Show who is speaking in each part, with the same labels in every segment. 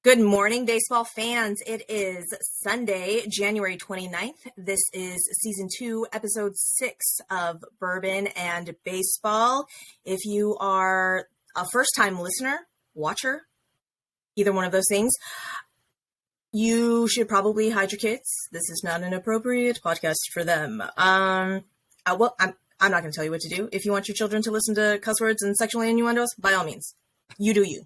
Speaker 1: Good morning, baseball fans. It is Sunday, January 29th. This is Season 2, Episode 6 of Bourbon and Baseball. If you are a first-time listener, watcher, either one of those things, you should probably hide your kids. This is not an appropriate podcast for them. I'm not going to tell you what to do. If you want your children to listen to cuss words and sexual innuendos, by all means, you do you.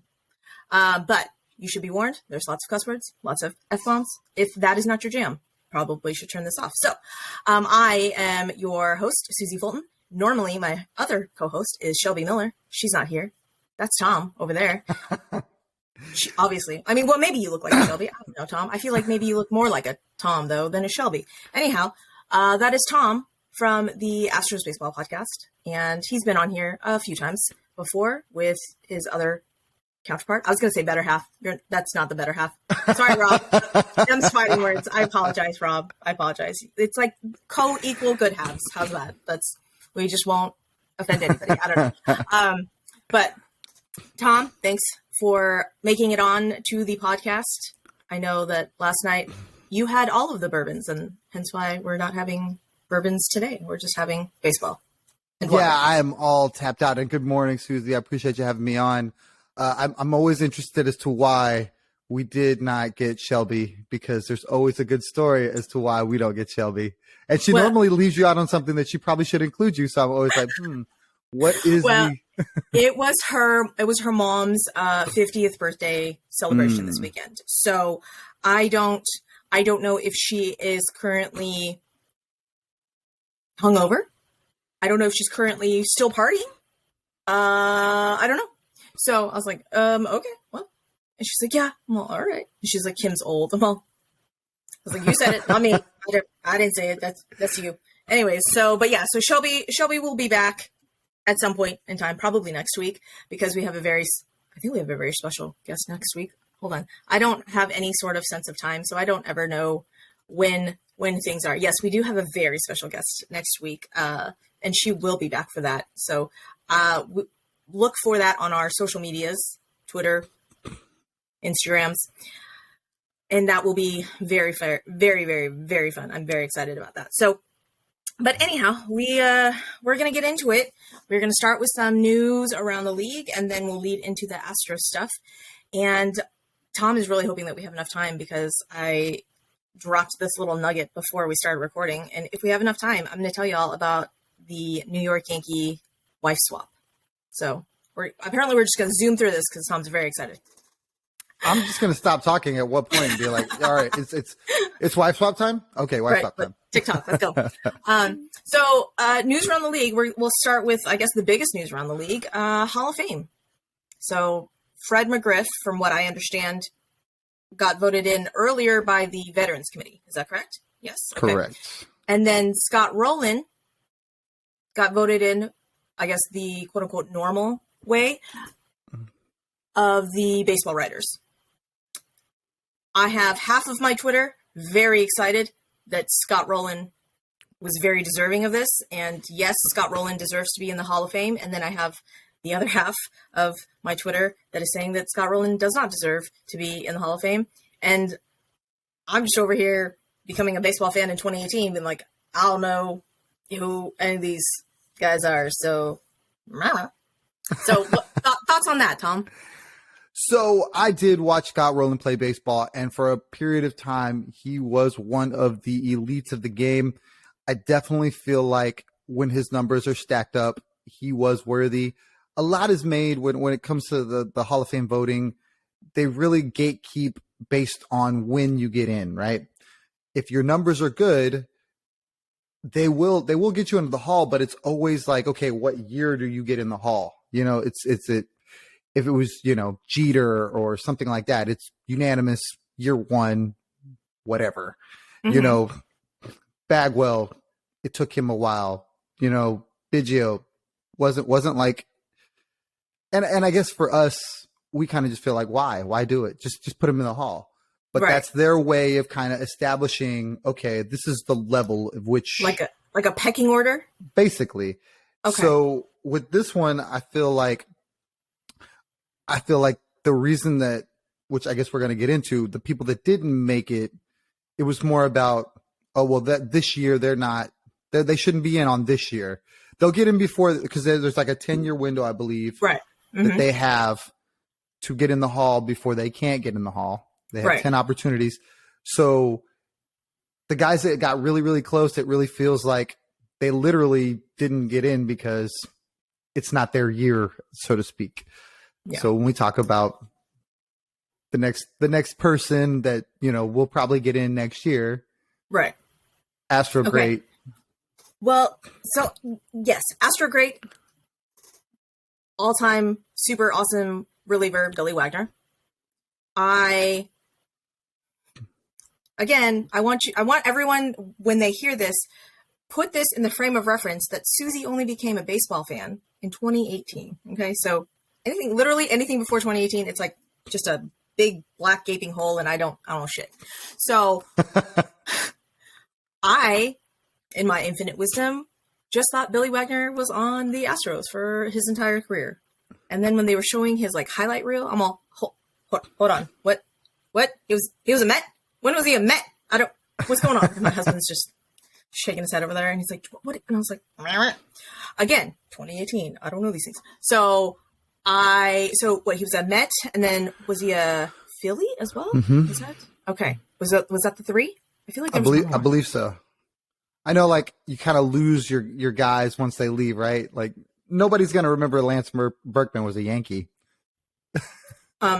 Speaker 1: But you should be warned. There's lots of cuss words, lots of F-bombs. If that is not your jam, probably should turn this off. So I am your host, Suzy Fulton. Normally, my other co-host is Shelby Miller. She's not here. That's Tom over there. Obviously. I mean, well, maybe you look like a Shelby. I don't know, Tom. I feel like maybe you look more like a Tom, though, than a Shelby. Anyhow, that is Tom from the Astros Baseball Podcast. And he's been on here a few times before with his other counterpart. I was going to say better half. That's not the better half. Sorry, Rob. I'm fighting words. I apologize, Rob. I apologize. It's like co-equal good halves. How's that? We just won't offend anybody. I don't know. But Tom, thanks for making it on to the podcast. I know that last night you had all of the bourbons, and hence why we're not having bourbons today. We're just having baseball.
Speaker 2: Yeah, I am all tapped out. And good morning, Suzy. I appreciate you having me on. I'm always interested as to why we did not get Shelby, because there's always a good story as to why we don't get Shelby. And she normally leaves you out on something that she probably should include you. So I'm always like, what is
Speaker 1: It was her mom's 50th birthday celebration this weekend. So I don't know if she is currently hungover. I don't know if she's currently still partying. I don't know. So I was like, okay, well. And she's like, yeah, well, all right. And she's like, Kim's old. Well, I was like, you said it, not me. I didn't say it. That's you. Anyways, so Shelby will be back at some point in time, probably next week, because we have a very special guest next week. Hold on. I don't have any sort of sense of time, so I don't ever know when things are. Yes, we do have a very special guest next week, and she will be back for that. So look for that on our social medias, Twitter, Instagrams, and that will be very, very, very, very fun. I'm very excited about that. So, but anyhow, we're going to get into it. We're going to start with some news around the league, and then we'll lead into the Astros stuff. And Tom is really hoping that we have enough time, because I dropped this little nugget before we started recording. And if we have enough time, I'm going to tell you all about the New York Yankee wife swap. So we're just going to zoom through this because Tom's very excited.
Speaker 2: I'm just going to stop talking at what point and be like, all right, it's wife swap time? Okay, wife swap time.
Speaker 1: TikTok, let's go. So news around the league, we'll start with, I guess, the biggest news around the league, Hall of Fame. So Fred McGriff, from what I understand, got voted in earlier by the Veterans Committee. Is that correct? Yes. Okay.
Speaker 2: Correct.
Speaker 1: And then Scott Rolen got voted in, I guess, the quote-unquote normal way of the baseball writers. I have half of my Twitter very excited that Scott Rolen was very deserving of this. And yes, Scott Rolen deserves to be in the Hall of Fame. And then I have the other half of my Twitter that is saying that Scott Rolen does not deserve to be in the Hall of Fame. And I'm just over here becoming a baseball fan in 2018, being like, I don't know who any of these guys are. So thoughts on that, Tom?
Speaker 2: So I did watch Scott Rolen play baseball, and for a period of time, he was one of the elites of the game. I definitely feel like when his numbers are stacked up, he was worthy. A lot is made when it comes to the Hall of Fame voting. They really gatekeep based on when you get in, right? If your numbers are good, they will get you into the Hall, but it's always like, okay, what year do you get in the Hall? You know, if it was, Jeter or something like that, it's unanimous year one, whatever. Mm-hmm. Bagwell, it took him a while. Biggio wasn't like, and I guess for us, we kind of just feel like, why do it? Just put him in the Hall. But right. That's their way of kind of establishing, okay, this is the level of which,
Speaker 1: like a pecking order,
Speaker 2: basically. Okay. So with this one, I feel like the reason that which I guess we're going to get into, the people that didn't make it, it was more about, oh, well, that this year they shouldn't be in on this year. They'll get in before, because there's like a 10-year window, I believe,
Speaker 1: right.
Speaker 2: that they have to get in the hall before they can't get in the hall. They have 10 opportunities. So the guys that got really, really close, it really feels like they literally didn't get in because it's not their year, so to speak. Yeah. So when we talk about the next person that, will probably get in next year.
Speaker 1: Right.
Speaker 2: Astro great.
Speaker 1: Well, so yes, Astro great. All-time super awesome reliever, Billy Wagner. I want everyone, when they hear this, put this in the frame of reference that Suzy only became a baseball fan in 2018. Okay. So anything before 2018, it's like just a big black gaping hole, and I don't know shit. So I, in my infinite wisdom, just thought Billy Wagner was on the Astros for his entire career. And then when they were showing his like highlight reel, I'm all, hold on. What? He was a Met? When was he a Met? What's going on? And my husband's just shaking his head over there, and he's like, what? And I was like, again, 2018. I don't know these things. So he was a Met, and then was he a Philly as well?
Speaker 2: Mm-hmm.
Speaker 1: Was that okay? Was that the three? I feel like
Speaker 2: I believe so. I know, like, you kind of lose your guys once they leave, right? Like, nobody's gonna remember Lance Berkman was a Yankee.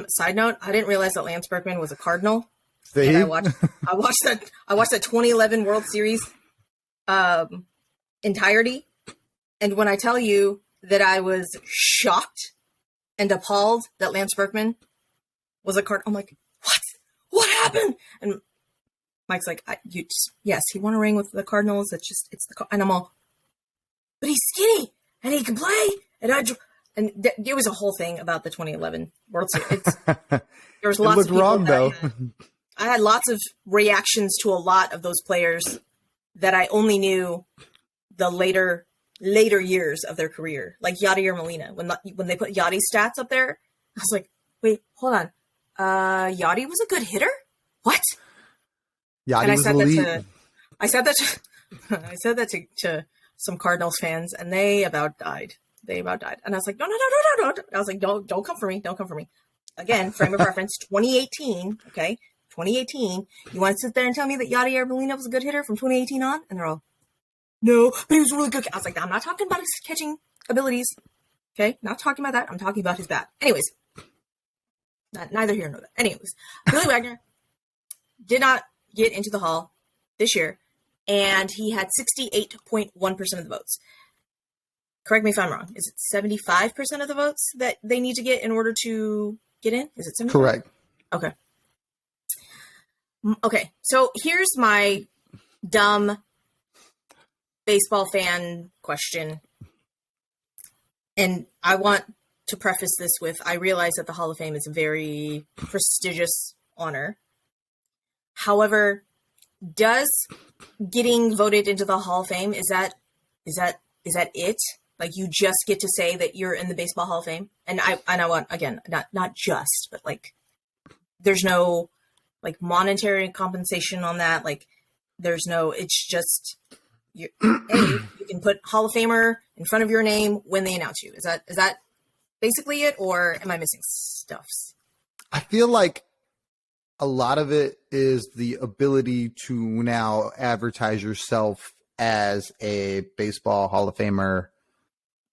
Speaker 1: Side note: I didn't realize that Lance Berkman was a Cardinal.
Speaker 2: See?
Speaker 1: And I watched that 2011 World Series entirety, and when I tell you that I was shocked and appalled that Lance Berkman was a Cardinal, I'm like, what happened? And Mike's like, yes, he won a ring with the Cardinals. And I'm all, but he's skinny and he can play. And it was a whole thing about the 2011 World Series. There was lots of people
Speaker 2: wrong though.
Speaker 1: I had lots of reactions to a lot of those players that I only knew the later years of their career, like Yadier Molina. When they put Yadi's stats up there, I was like, wait, hold on. Yadi was a good hitter? What?
Speaker 2: Yadi was elite.
Speaker 1: I said that to some Cardinals fans, and they about died. And I was like, no. I was like, don't come for me. Don't come for me. Again, frame of reference, 2018. Okay. 2018. You want to sit there and tell me that Yadier Molina was a good hitter from 2018 on? And they're all, no, but he was really good. I was like, I'm not talking about his catching abilities. Okay. Not talking about that. I'm talking about his bat. Anyways, neither here nor there. Anyways, Billy Wagner did not get into the Hall this year, and he had 68.1% of the votes. Correct me if I'm wrong. Is it 75% of the votes that they need to get in order to get in? Is it 75?
Speaker 2: Correct.
Speaker 1: Okay. So here's my dumb baseball fan question. And I want to preface this with, I realize that the Hall of Fame is a very prestigious honor. However, does getting voted into the Hall of Fame, is that it? Like, you just get to say that you're in the Baseball Hall of Fame? And I want, again, not just, but like, there's no like monetary compensation on that. Like, it's just, you can put Hall of Famer in front of your name when they announce you. Is that basically it, or am I missing stuffs?
Speaker 2: I feel like a lot of it is the ability to now advertise yourself as a Baseball Hall of Famer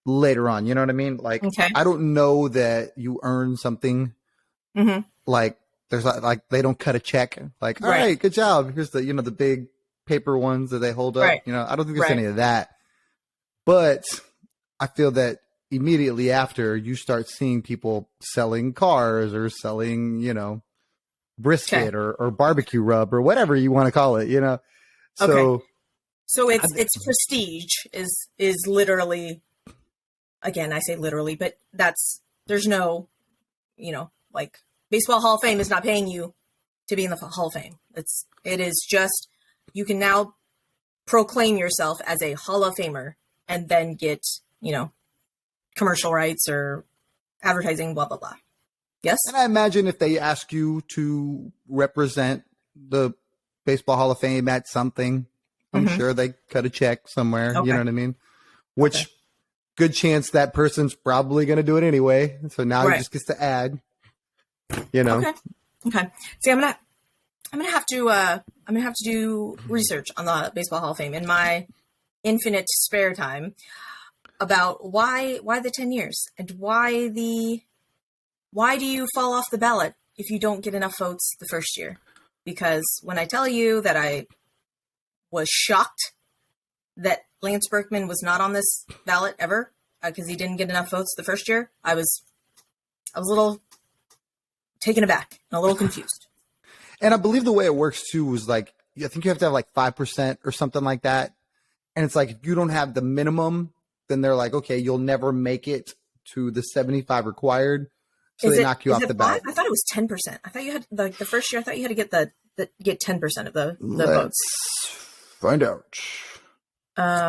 Speaker 2: later on. You know what I mean? Like, okay. I don't know that you earn something.
Speaker 1: Mm-hmm.
Speaker 2: Like, there's like, they don't cut a check. Like, all right, good job. Here's the, the big paper ones that they hold up.
Speaker 1: Right.
Speaker 2: I don't think there's any of that. But I feel that immediately after, you start seeing people selling cars or selling, brisket or barbecue rub or whatever you want to call it, So,
Speaker 1: okay. So it's prestige is literally, again, I say literally, but there's no, like, Baseball Hall of Fame is not paying you to be in the Hall of Fame. It is just, you can now proclaim yourself as a Hall of Famer and then get, commercial rights or advertising, blah, blah, blah. Yes.
Speaker 2: And I imagine if they ask you to represent the Baseball Hall of Fame at something, I'm sure they cut a check somewhere.
Speaker 1: Okay.
Speaker 2: You know what I mean? Which good chance that person's probably going to do it anyway. So now he just gets to add, you know.
Speaker 1: Okay. See, I'm gonna have to do research on the Baseball Hall of Fame in my infinite spare time about why the 10 years and why do you fall off the ballot if you don't get enough votes the first year? Because when I tell you that I was shocked that Lance Berkman was not on this ballot ever because he didn't get enough votes the first year, I was a little taken aback and a little confused.
Speaker 2: And I believe the way it works too was like, I think you have to have like 5% or something like that. And it's like, if you don't have the minimum, then they're like, okay, you'll never make it to the 75 required. So they knock you off the ballot.
Speaker 1: I thought it was 10%. I thought you had like the first year. I thought you had to get 10% of the votes.
Speaker 2: Find out.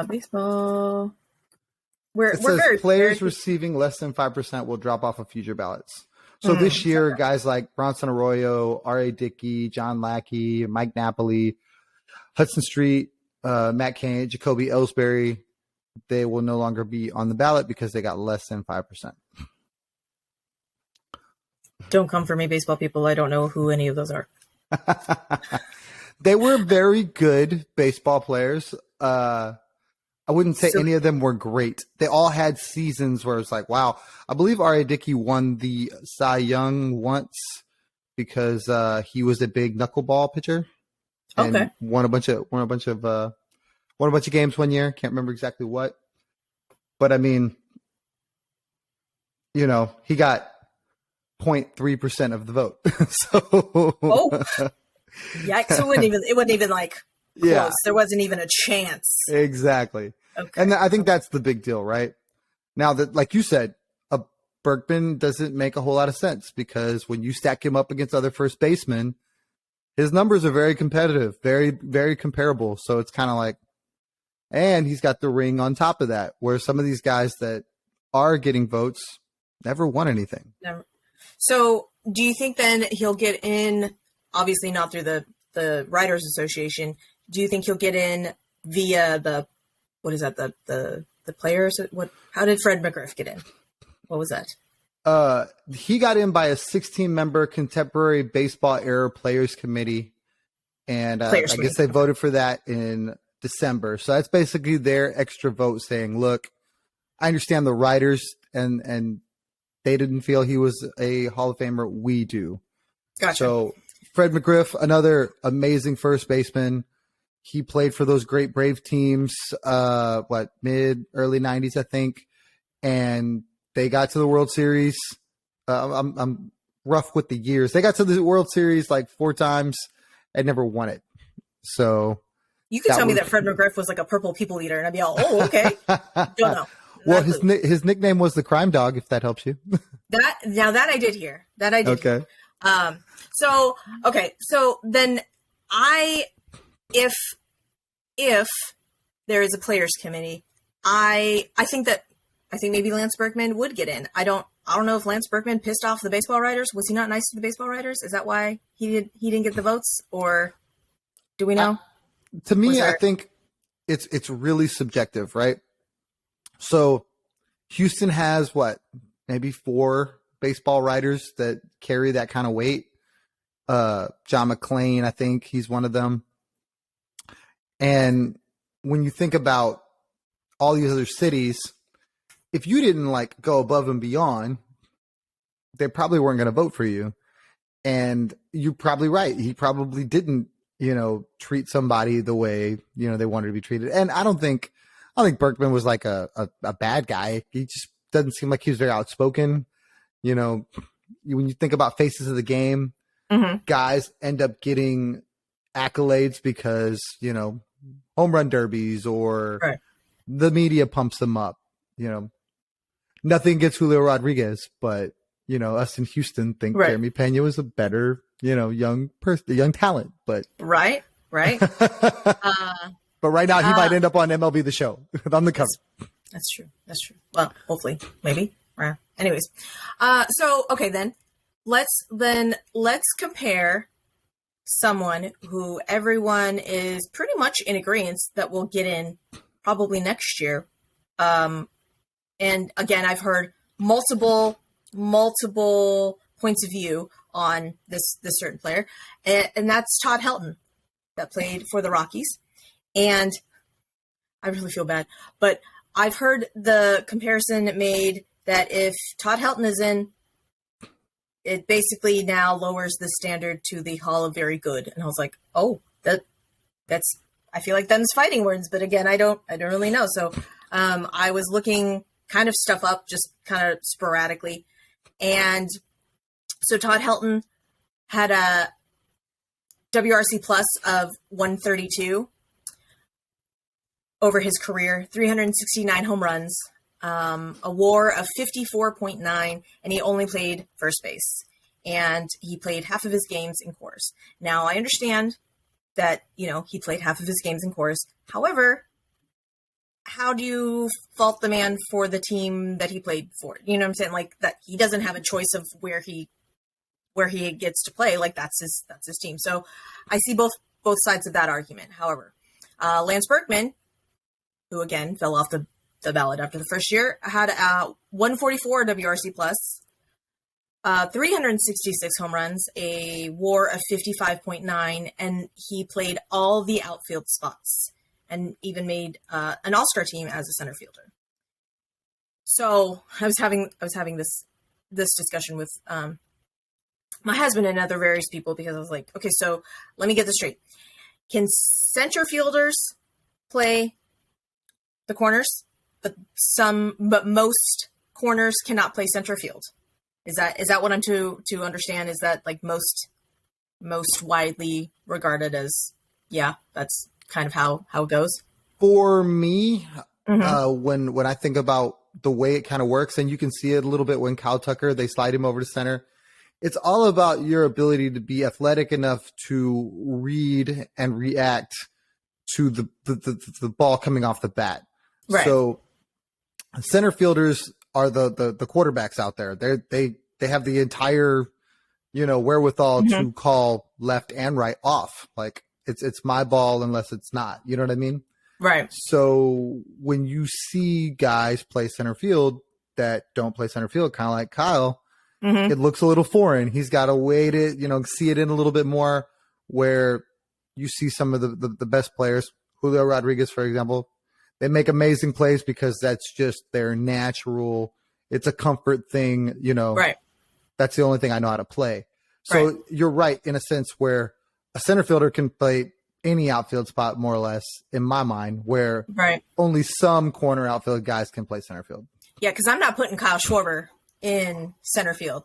Speaker 1: Baseball.
Speaker 2: It says players receiving less than 5% will drop off of future ballots. So this year, guys like Bronson Arroyo, R.A. Dickey, John Lackey, Mike Napoli, Hudson Street, Matt Cain, Jacoby Ellsbury, they will no longer be on the ballot because they got less than 5%.
Speaker 1: Don't come for me, baseball people. I don't know who any of those are.
Speaker 2: They were very good baseball players. I wouldn't say any of them were great. They all had seasons where it's like, wow. I believe R.A. Dickey won the Cy Young once because he was a big knuckleball pitcher and won a bunch of games one year. Can't remember exactly what, but I mean, you know, he got 0.3% of the vote. So,
Speaker 1: yikes! It wasn't even like close. Yeah. There wasn't even a chance.
Speaker 2: Exactly. Okay. And I think that's the big deal, right? Now that, like you said, Berkman doesn't make a whole lot of sense because when you stack him up against other first basemen, his numbers are very competitive, very, very comparable. So it's kind of like, and he's got the ring on top of that, where some of these guys that are getting votes never won anything. Never.
Speaker 1: So do you think then he'll get in, obviously not through the Writers Association, do you think he'll get in via the players? How did Fred McGriff get in? What was that?
Speaker 2: He got in by a 16-member contemporary baseball era players committee. And I guess they voted for that in December. So that's basically their extra vote saying, look, I understand the writers and they didn't feel he was a Hall of Famer. We do.
Speaker 1: Gotcha.
Speaker 2: So Fred McGriff, another amazing first baseman. He played for those great Brave teams, early 90s, I think. And they got to the World Series. I'm rough with the years. They got to the World Series like 4 times and never won it. So
Speaker 1: you could tell me that Fred McGriff was like a purple people eater, and I'd be all, oh, okay. Don't know.
Speaker 2: Well, his nickname was the Crime Dog, if that helps you.
Speaker 1: That I did hear. That I did.
Speaker 2: Okay.
Speaker 1: Hear. So then if there is a players committee, I think maybe Lance Berkman would get in. I don't know if Lance Berkman pissed off the baseball writers. Was he not nice to the baseball writers? Is that why he didn't get the votes, or do we know?
Speaker 2: To me, I think it's really subjective, right? So Houston has maybe 4 baseball writers that carry that kind of weight. John McClain, I think he's one of them. And when you think about all these other cities, if you didn't go above and beyond, they probably weren't going to vote for you. And you're probably right. He probably didn't, treat somebody the way, they wanted to be treated. And I don't think Berkman was like a bad guy. He just doesn't seem like he was very outspoken. When you think about faces of the game, guys end up getting accolades because, home run derbies or the media pumps them up. Nothing against Julio Rodriguez, but us in Houston think Jeremy Pena was a better, young talent. But
Speaker 1: right.
Speaker 2: But right now, he might end up on MLB The Show on the cover.
Speaker 1: That's true. Well, hopefully, maybe. Anyways, then let's compare someone who everyone is pretty much in agreement that will get in probably next year. And again, I've heard multiple points of view on this certain player, and that's Todd Helton, that played for the Rockies. And I really feel bad, but I've heard the comparison made that if Todd Helton is in, it basically now lowers the standard to the Hall of Very Good. And I was like, oh, that's, I feel like them's fighting words, but again, I don't really know. So I was looking kind of stuff up just kind of sporadically. And so Todd Helton had a WRC plus of 132 over his career, 369 home runs, a WAR of 54.9, and he only played first base. And he played half of his games in Coors. Now, I understand that, he played half of his games in Coors. However, how do you fault the man for the team that he played for? You know what I'm saying? Like, that he doesn't have a choice of where he gets to play. Like, that's his team. So I see both sides of that argument. However, Lance Berkman, who again fell off the ballot after the first year, had a 144 WRC plus, 366 home runs, a WAR of 55.9, and he played all the outfield spots and even made an all-star team as a center fielder. So I was having this discussion with my husband and other various people, because I was like, okay, so let me get this straight. Can center fielders play the corners, but most corners cannot play center field? Is that what I'm to understand? Is that like most widely regarded as, yeah, that's kind of how it goes?
Speaker 2: For me, when I think about the way it kind of works, and you can see it a little bit when Kyle Tucker, they slide him over to center. It's all about your ability to be athletic enough to read and react to the ball coming off the bat.
Speaker 1: Right.
Speaker 2: So center fielders are the quarterbacks out there. They have the entire, wherewithal to call left and right off. Like it's my ball unless it's not. You know what I mean?
Speaker 1: Right.
Speaker 2: So when you see guys play center field that don't play center field, kind of like Kyle, it looks a little foreign. He's got to wait it, see it in a little bit more, where you see some of the best players, Julio Rodriguez, for example. They make amazing plays because that's just their natural. It's a comfort thing,
Speaker 1: Right.
Speaker 2: That's the only thing I know how to play. So You're right in a sense where a center fielder can play any outfield spot, more or less, in my mind, where only some corner outfield guys can play center field.
Speaker 1: Yeah, because I'm not putting Kyle Schwarber in center field.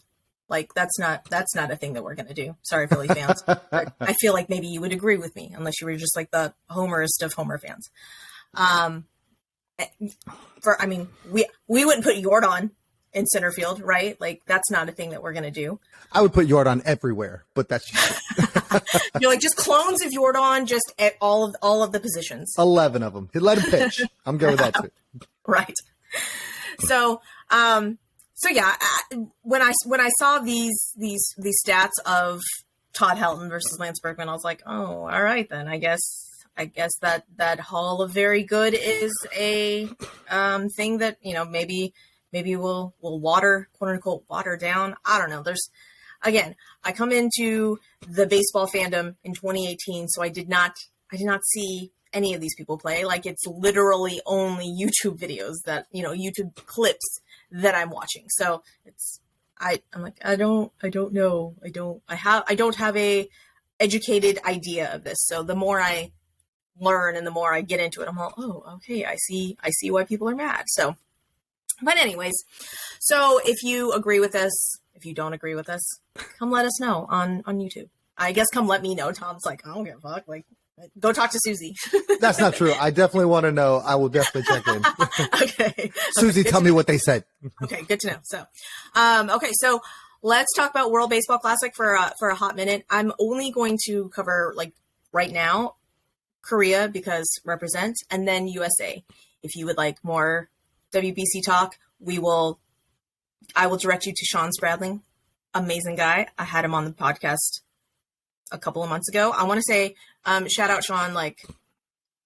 Speaker 1: Like, that's not a thing that we're going to do. Sorry, Philly fans. I feel like maybe you would agree with me, unless you were just like the homerist of Homer fans. We wouldn't put Yordan in center field, right? Like, that's not a thing that we're going to do.
Speaker 2: I would put Yordan everywhere, but that's just
Speaker 1: You're like, just clones of Yordan, just at all of the positions.
Speaker 2: 11 of them. He'd let him pitch. I'm good with that too.
Speaker 1: Right. So yeah, when I saw these stats of Todd Helton versus Lance Berkman, I was like, oh, all right then. I guess that Hall of Very Good is a thing that maybe we'll water, quote unquote, water down. I don't know. Again, I come into the baseball fandom in 2018, so I did not see any of these people play. Like, it's literally only YouTube videos that YouTube clips that I'm watching. So I'm like, I don't know. I don't have a educated idea of this. So the more I learn and the more I get into it, I'm like, oh, okay, I see why people are mad. So, but anyways, so if you agree with us, if you don't agree with us, come let us know on YouTube. I guess come let me know. Tom's like, I don't give a fuck. Like, go talk to Suzy.
Speaker 2: That's not true. I definitely want to know. I will definitely check in.
Speaker 1: Okay.
Speaker 2: Suzy, tell me what they said.
Speaker 1: Okay, good to know. So, so let's talk about World Baseball Classic for a hot minute. I'm only going to cover, like, right now, Korea, because represent, and then USA. If you would like more WBC talk, I will direct you to Sean Spradling amazing guy. I had him on the podcast a couple of months ago. I want to say, shout out Sean. Like,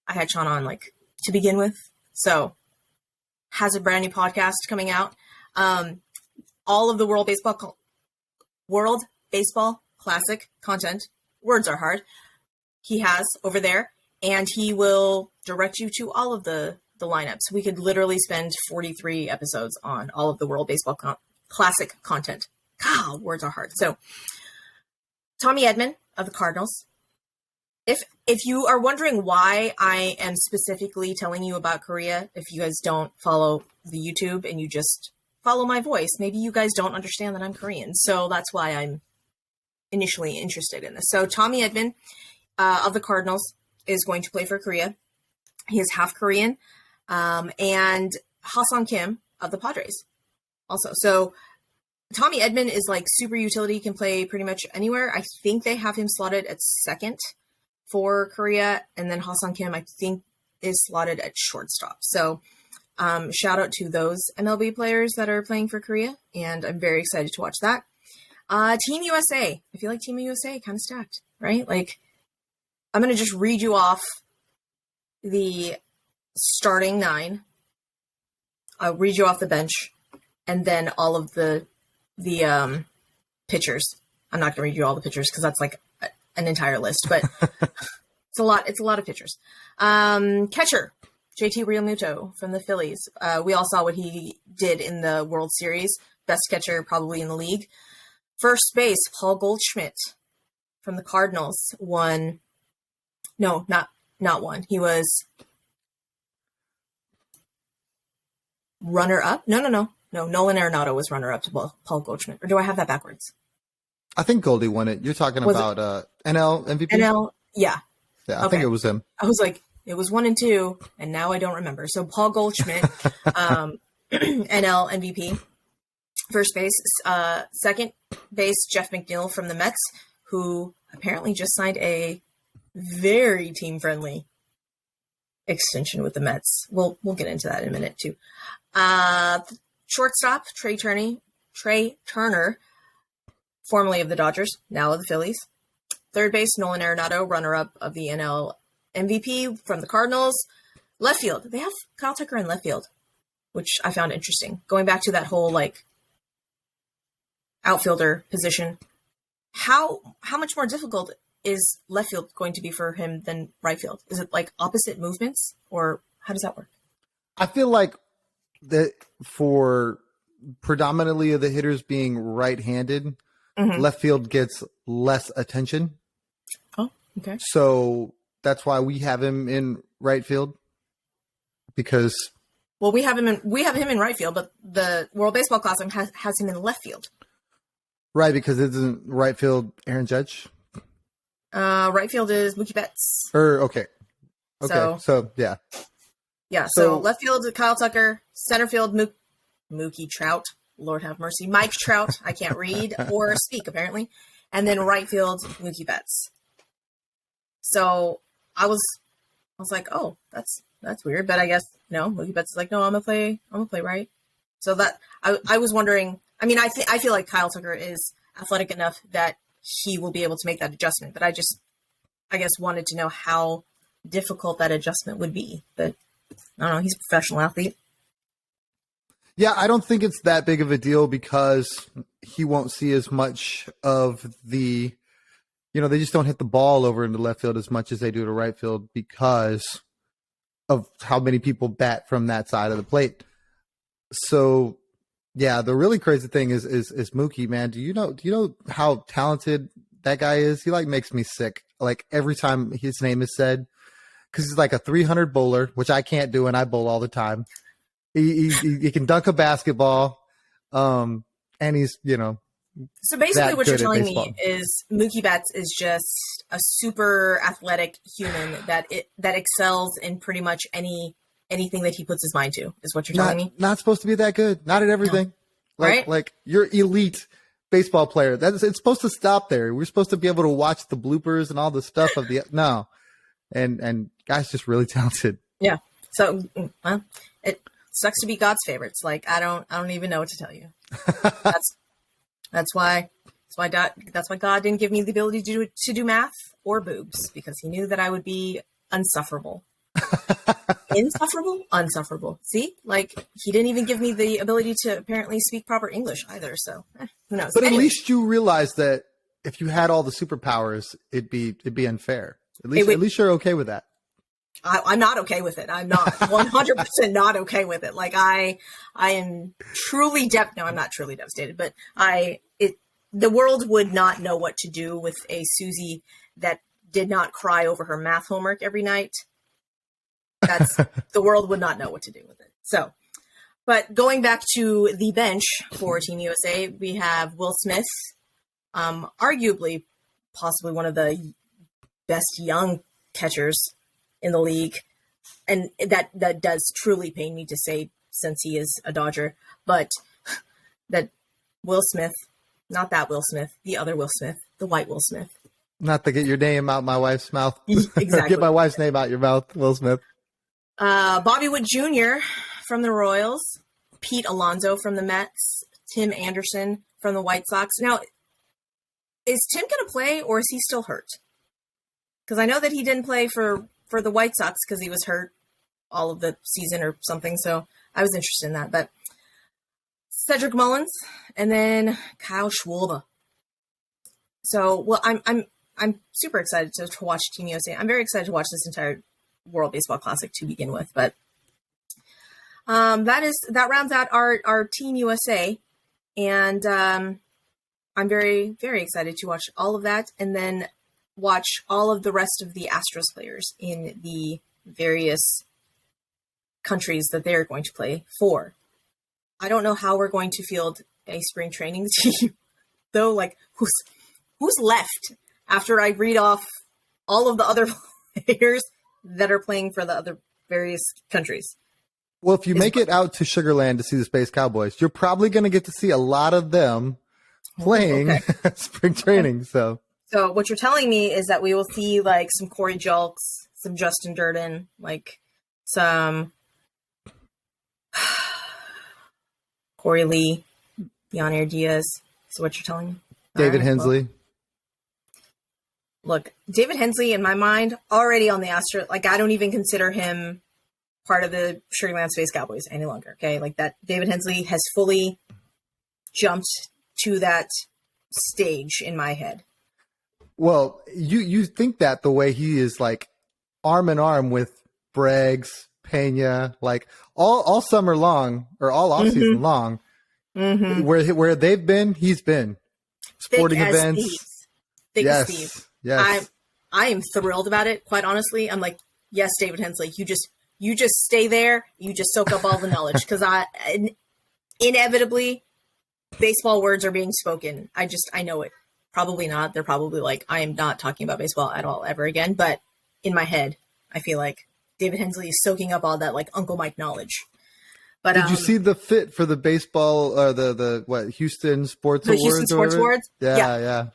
Speaker 1: I had Sean on like to begin with. So has a brand new podcast coming out. All of the World Baseball Classic content. Words are hard. He has over there, and he will direct you to all of the lineups. We could literally spend 43 episodes on all of the World Baseball Classic content. God, words are hard. So Tommy Edman of the Cardinals. If you are wondering why I am specifically telling you about Korea, if you guys don't follow the YouTube and you just follow my voice, maybe you guys don't understand that I'm Korean. So that's why I'm initially interested in this. So Tommy Edman of the Cardinals is going to play for Korea. He is half Korean. And Ha-Sung Kim of the Padres also. So Tommy Edman is like super utility, can play pretty much anywhere. I think they have him slotted at second for Korea. And then Ha-Sung Kim, I think, is slotted at shortstop. So shout out to those MLB players that are playing for Korea. And I'm very excited to watch that. Team USA. I feel like Team USA kind of stacked, right? Like, I'm going to just read you off the starting 9. I'll read you off the bench, and then all of the pitchers. I'm not going to read you all the pitchers because that's like an entire list, but it's a lot. It's a lot of pitchers. Catcher, JT Realmuto from the Phillies. We all saw what he did in the World Series. Best catcher probably in the league. First base, Paul Goldschmidt from the Cardinals won. No, not one. He was runner-up. No. Nolan Arenado was runner-up to Paul Goldschmidt. Or do I have that backwards?
Speaker 2: I think Goldie won it. You're talking about NL MVP?
Speaker 1: NL, yeah.
Speaker 2: Yeah, I think it was him.
Speaker 1: I was like, it was 1 and 2, and now I don't remember. So Paul Goldschmidt, NL MVP. First base. Second base, Jeff McNeil from the Mets, who apparently just signed a very team-friendly extension with the Mets. We'll get into that in a minute, too. Shortstop, Trey Turner, formerly of the Dodgers, now of the Phillies. Third base, Nolan Arenado, runner-up of the NL MVP from the Cardinals. Left field, they have Kyle Tucker in left field, which I found interesting. Going back to that whole, like, outfielder position. How much more difficult is left field going to be for him than right field? Is it, like, opposite movements, or how does that work?
Speaker 2: I feel like that for predominantly of the hitters being right-handed, left field gets less attention.
Speaker 1: Oh, okay.
Speaker 2: So that's why we have him in right field, because
Speaker 1: we have him in right field, but the World Baseball Classic has him in left field.
Speaker 2: Right, because isn't right field Aaron Judge?
Speaker 1: Right field is Mookie Betts.
Speaker 2: Okay. So yeah.
Speaker 1: Yeah, so left field is Kyle Tucker, center field Mookie Trout, Lord have mercy, Mike Trout, I can't read or speak apparently, and then right field Mookie Betts. So I was like, oh, that's weird, but I guess no, Mookie Betts is like, no, I'm gonna play right. So that I was wondering. I mean, I feel like Kyle Tucker is athletic enough that he will be able to make that adjustment, but I guess wanted to know how difficult that adjustment would be. But I don't know, he's a professional athlete.
Speaker 2: Yeah, I don't think it's that big of a deal because he won't see as much of the, they just don't hit the ball over into left field as much as they do to right field because of how many people bat from that side of the plate. So, yeah, the really crazy thing is Mookie, man. Do you know how talented that guy is? He like makes me sick. Like every time his name is said, because he's like a 300 bowler, which I can't do, and I bowl all the time. He can dunk a basketball, and he's
Speaker 1: So basically, what you're telling me is Mookie Betts is just a super athletic human that excels in pretty much anything that he puts his mind to. Is what you're telling me? Not
Speaker 2: supposed to be that good. Not at everything.
Speaker 1: No. Right?
Speaker 2: Like you're elite baseball player. It's supposed to stop there. We're supposed to be able to watch the bloopers and all the stuff of the no. And guy's just really talented.
Speaker 1: Yeah. So it sucks to be God's favorites. Like I don't even know what to tell you. That's why That's why God didn't give me the ability to do math or boobs, because he knew that I would be unsufferable. Insufferable? Unsufferable. See? Like, he didn't even give me the ability to apparently speak proper English either, so who knows?
Speaker 2: But
Speaker 1: anyway.
Speaker 2: At least you realize that if you had all the superpowers, it'd be unfair. At least you're okay with that.
Speaker 1: I'm not okay with it. I'm not 100% not okay with it. Like, I am truly no, I'm not truly devastated, but the world would not know what to do with a Suzy that did not cry over her math homework every night. The world would not know what to do with it. So, but going back to the bench for Team USA, we have Will Smith, arguably possibly one of the best young catchers in the league. And that does truly pain me to say, since he is a Dodger, but that Will Smith, not that Will Smith, the other Will Smith, the white Will Smith.
Speaker 2: Not to get your name out my wife's mouth.
Speaker 1: Exactly.
Speaker 2: Get my wife's name out your mouth, Will Smith.
Speaker 1: Bobby Wood Jr. from the Royals, Pete Alonso from the Mets, Tim Anderson from the White Sox. Now, is Tim going to play, or is he still hurt? Because I know that he didn't play for the White Sox because he was hurt all of the season or something. So I was interested in that. But Cedric Mullins and then Kyle Schwarber. So, well, I'm super excited to watch Team USA. I'm very excited to watch this entire World Baseball Classic to begin with, but that rounds out our Team USA, and I'm very, very excited to watch all of that, and then watch all of the rest of the Astros players in the various countries that they're going to play for. I don't know how we're going to field a spring training team, though. Like, who's left after I read off all of the other players that are playing for the other various countries?
Speaker 2: Well, if you make it out to Sugar Land to see the Space Cowboys, you're probably going to get to see a lot of them playing spring training. So
Speaker 1: what you're telling me is that we will see like some Corey Julks, some Justin Durden, like some Corey Lee, Yonir Diaz. So what you're telling me?
Speaker 2: David Hensley.
Speaker 1: Look, David Hensley, in my mind, already on the Astros. Like, I don't even consider him part of the Sugar Land Space Cowboys any longer. Okay, like that. David Hensley has fully jumped to that stage in my head.
Speaker 2: Well, you think that the way he is like arm in arm with Braggs, Pena, like all summer long or all off season long, where they've been, he's been sporting events.
Speaker 1: Thick as Steve.
Speaker 2: Yes.
Speaker 1: I am thrilled about it. Quite honestly, I'm like, yes, David Hensley, you just stay there. You just soak up all the knowledge, because inevitably baseball words are being spoken. I know it. Probably not. They're probably like, I am not talking about baseball at all ever again. But in my head, I feel like David Hensley is soaking up all that like Uncle Mike knowledge. But
Speaker 2: did you see the fit for the baseball the Houston Sports Awards?
Speaker 1: Houston Sports Awards?
Speaker 2: Yeah.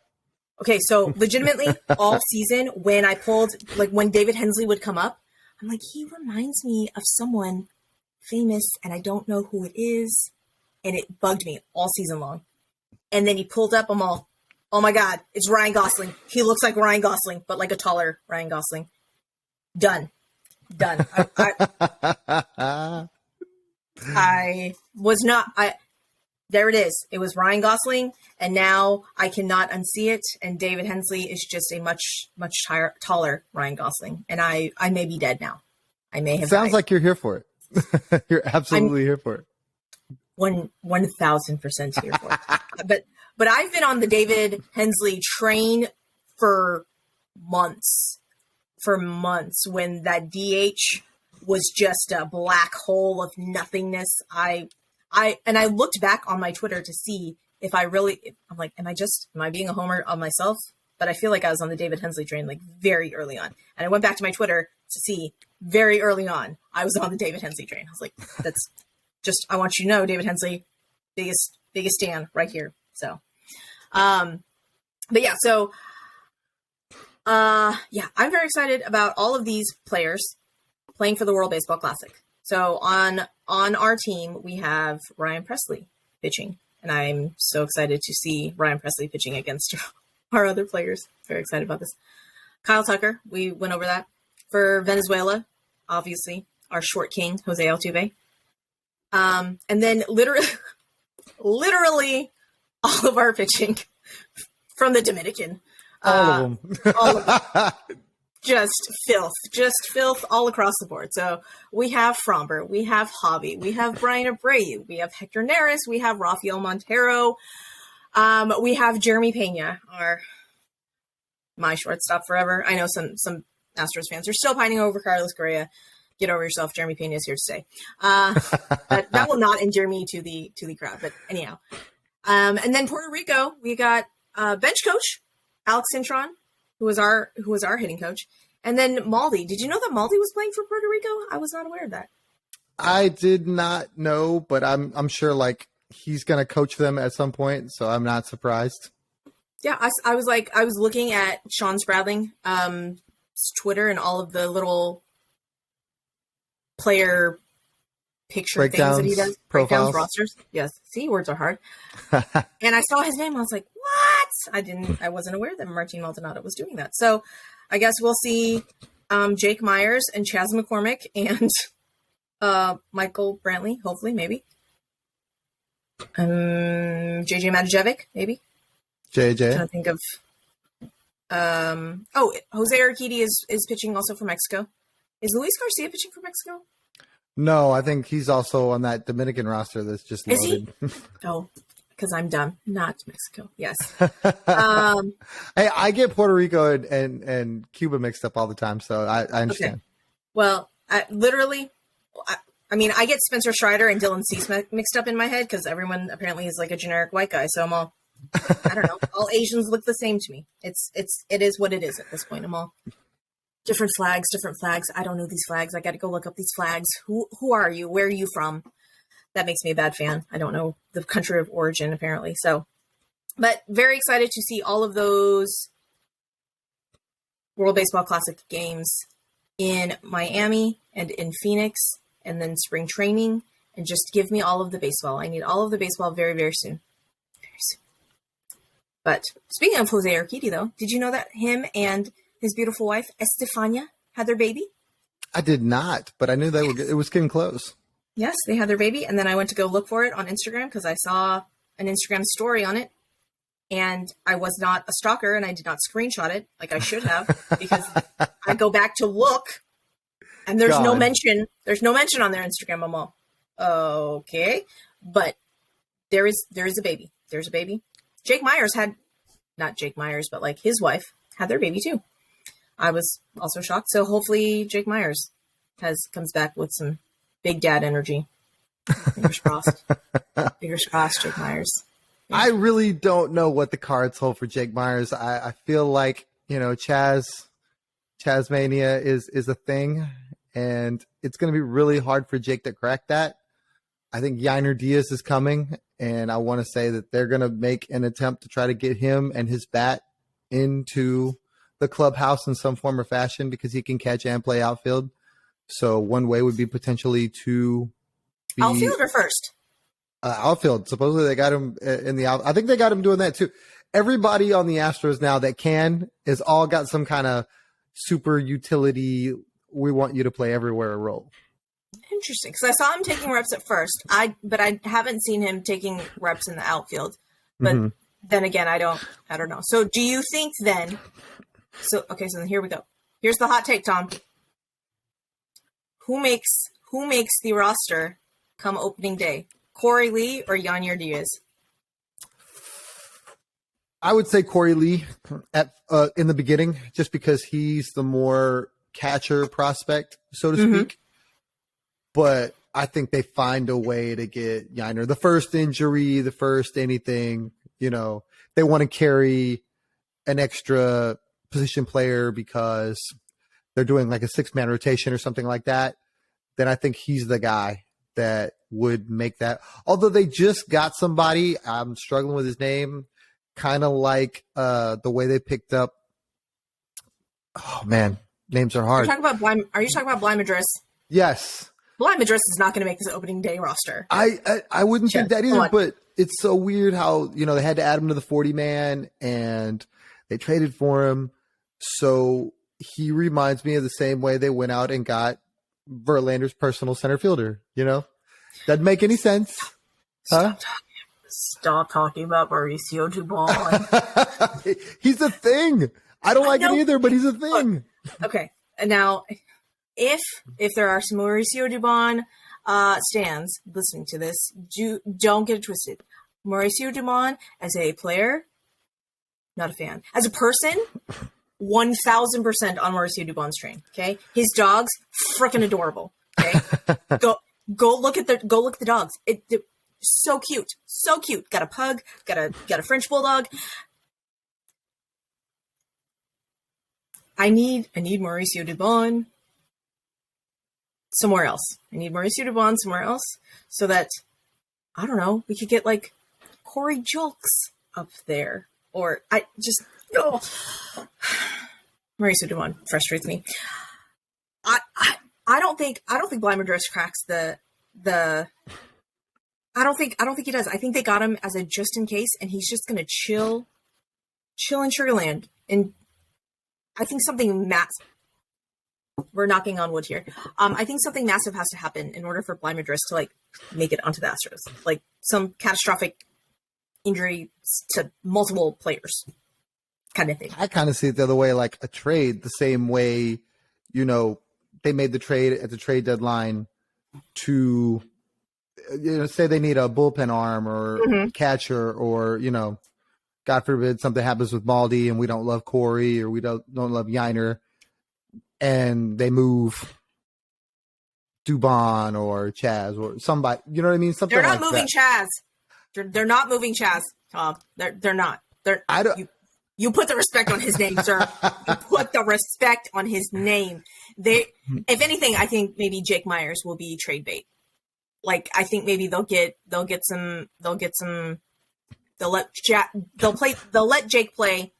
Speaker 1: Okay, so legitimately all season when I pulled, like when David Hensley would come up, I'm like, he reminds me of someone famous and I don't know who it is. And it bugged me all season long. And then he pulled up, I'm all, oh my God, it's Ryan Gosling. He looks like Ryan Gosling, but like a taller Ryan Gosling. Done. There it is. It was Ryan Gosling, and now I cannot unsee it. And David Hensley is just a much, much taller Ryan Gosling. And I may be dead now. I may have
Speaker 2: Sounds
Speaker 1: died.
Speaker 2: like you're here for it. You're absolutely here for it.
Speaker 1: 1,000% here for it. But I've been on the David Hensley train for months. When that DH was just a black hole of nothingness. I looked back on my Twitter to see if I'm like, am I being a homer on myself? But I feel like I was on the David Hensley train like very early on. And I went back to my Twitter to see very early on I was on the David Hensley train. I was like, that's just, I want you to know, David Hensley, biggest stan right here. So, I'm very excited about all of these players playing for the World Baseball Classic. So on our team, we have Ryan Presley pitching And I'm so excited to see Ryan Presley pitching against our other players. Very excited about this. Kyle Tucker, we went over that. For Venezuela, obviously, our short king, Jose Altuve. And then literally all of our pitching from the Dominican.
Speaker 2: All of them.
Speaker 1: All of them. Just filth all across the board. So we have Fromber, we have Javi, we have Brian Abreu, we have Hector Neris, we have Rafael Montero, we have Jeremy Pena, my shortstop forever. I know some Astros fans are still pining over Carlos Correa. Get over yourself. Jeremy Pena is here to stay. But that will not endear me to the crowd. But anyhow, and then Puerto Rico, we got bench coach Alex Cintron, who was our hitting coach, and then Maldi. Did you know that Maldi was playing for Puerto Rico? I was not aware of that.
Speaker 2: I did not know, but I'm sure like he's going to coach them at some point, so I'm not surprised.
Speaker 1: Yeah, I was looking at Sean Spradling, Twitter and all of the little player picture
Speaker 2: Breakdowns,
Speaker 1: things that he does.
Speaker 2: profiles.
Speaker 1: Breakdowns, rosters. Yes. See, words are hard. And I saw his name. I was like, what? I wasn't aware that Martin Maldonado was doing that. So I guess we'll see Jake Myers and Chaz McCormick and Michael Brantley, hopefully, maybe. JJ Matijevic, maybe.
Speaker 2: JJ.
Speaker 1: I'm trying to think of Jose Urquidy is pitching also for Mexico. Is Luis Garcia pitching for Mexico?
Speaker 2: No, I think he's also on that Dominican roster that's just
Speaker 1: Is
Speaker 2: loaded.
Speaker 1: he? Oh, because I'm dumb. Not Mexico. Yes.
Speaker 2: Hey, I get Puerto Rico and Cuba mixed up all the time, so I understand.
Speaker 1: Okay. Well, I get Spencer Strider and Dylan Cease mixed up in my head because everyone apparently is like a generic white guy. So I'm all, I don't know. All Asians look the same to me. It is what it is at this point. I'm all different flags. I don't know these flags. I got to go look up these flags. Who are you? Where are you from? That makes me a bad fan. I don't know the country of origin apparently. So, but very excited to see all of those World Baseball Classic games in Miami and in Phoenix, and then spring training, and just give me all of the baseball. I need all of the baseball very, very soon. Very soon. But speaking of Jose Urquidy, though, did you know that him and his beautiful wife, Estefania, had their baby?
Speaker 2: I did not, but I knew it was getting close.
Speaker 1: Yes, they had their baby, and then I went to go look for it on Instagram because I saw an Instagram story on it, and I was not a stalker, and I did not screenshot it like I should have because I go back to look, and there's no mention. There's no mention on their Instagram. I'm all, okay, but there is a baby. There's a baby. Jake Myers not Jake Myers, but like his wife had their baby too. I was also shocked. So hopefully Jake Myers comes back with some big dad energy. Fingers crossed. Fingers crossed, Jake Myers. Yeah.
Speaker 2: I really don't know what the cards hold for Jake Myers. I feel like, Chaz Mania is a thing, and it's going to be really hard for Jake to crack that. I think Yainer Diaz is coming, and I want to say that they're going to make an attempt to try to get him and his bat into the clubhouse in some form or fashion because he can catch and play outfield. So one way would be potentially to be
Speaker 1: outfield or first?
Speaker 2: Outfield. Supposedly they got him in the out. I think they got him doing that too. Everybody on the Astros now that is all got some kind of super utility. We want you to play everywhere role.
Speaker 1: Interesting, because I saw him taking reps at first. But I haven't seen him taking reps in the outfield. But then again, I don't know. So do you think then? So then here we go. Here's the hot take, Tom. Who makes the roster come opening day? Corey Lee or Yainer Diaz?
Speaker 2: I would say Corey Lee in the beginning, just because he's the more catcher prospect, so to speak. But I think they find a way to get Yainer. The first injury, the first anything, they want to carry an extra position player because they're doing like a 6-man rotation or something like that. Then I think he's the guy that would make that. Although they just got somebody, I'm struggling with his name, kind of like the way they picked up. Oh man, names are hard.
Speaker 1: Are you talking about Bly Madris?
Speaker 2: Yes.
Speaker 1: Bly Madris is not going to make this opening day roster.
Speaker 2: I wouldn't think that either, but it's so weird how, they had to add him to the 40-man and they traded for him. So he reminds me of the same way they went out and got Verlander's personal center fielder, Doesn't make any sense.
Speaker 1: Stop talking about Mauricio Dubon.
Speaker 2: He's a thing. I don't like it either, but he's a thing.
Speaker 1: Okay. Now, if there are some Mauricio Dubon stands listening to this, don't get it twisted. Mauricio Dubon as a player, not a fan. As a person, 1,000% on Mauricio Dubon's train. Okay, his dog's freaking adorable. Okay, go look at the dogs. It so cute, so cute. Got a pug, got a French bulldog. I need Mauricio Dubon somewhere else. I need Mauricio Dubon somewhere else so that, I don't know, we could get like Corey Julks up there. Or Mauricio Dubon frustrates me. I don't think Bly Madris cracks the I don't think he does. I think they got him as a just in case, and he's just gonna chill in Sugarland. And I think something massive. We're knocking on wood here. I think something massive has to happen in order for Bly Madris to like make it onto the Astros. Like some catastrophic injury to multiple players, kind of thing.
Speaker 2: I kind of see it the other way, like a trade, the same way, they made the trade at the trade deadline to, say they need a bullpen arm or catcher, or God forbid something happens with Maldi and we don't love Corey or we don't love Yiner, and they move Dubon or Chaz or somebody, you know what I mean? Something.
Speaker 1: They're not
Speaker 2: like
Speaker 1: moving
Speaker 2: that.
Speaker 1: Chaz. They're not moving Chaz, Tom. They're not. You put the respect on his name, sir. You put the respect on his name. If anything, I think maybe Jake Myers will be trade bait. Like, I think maybe they'll let Jake play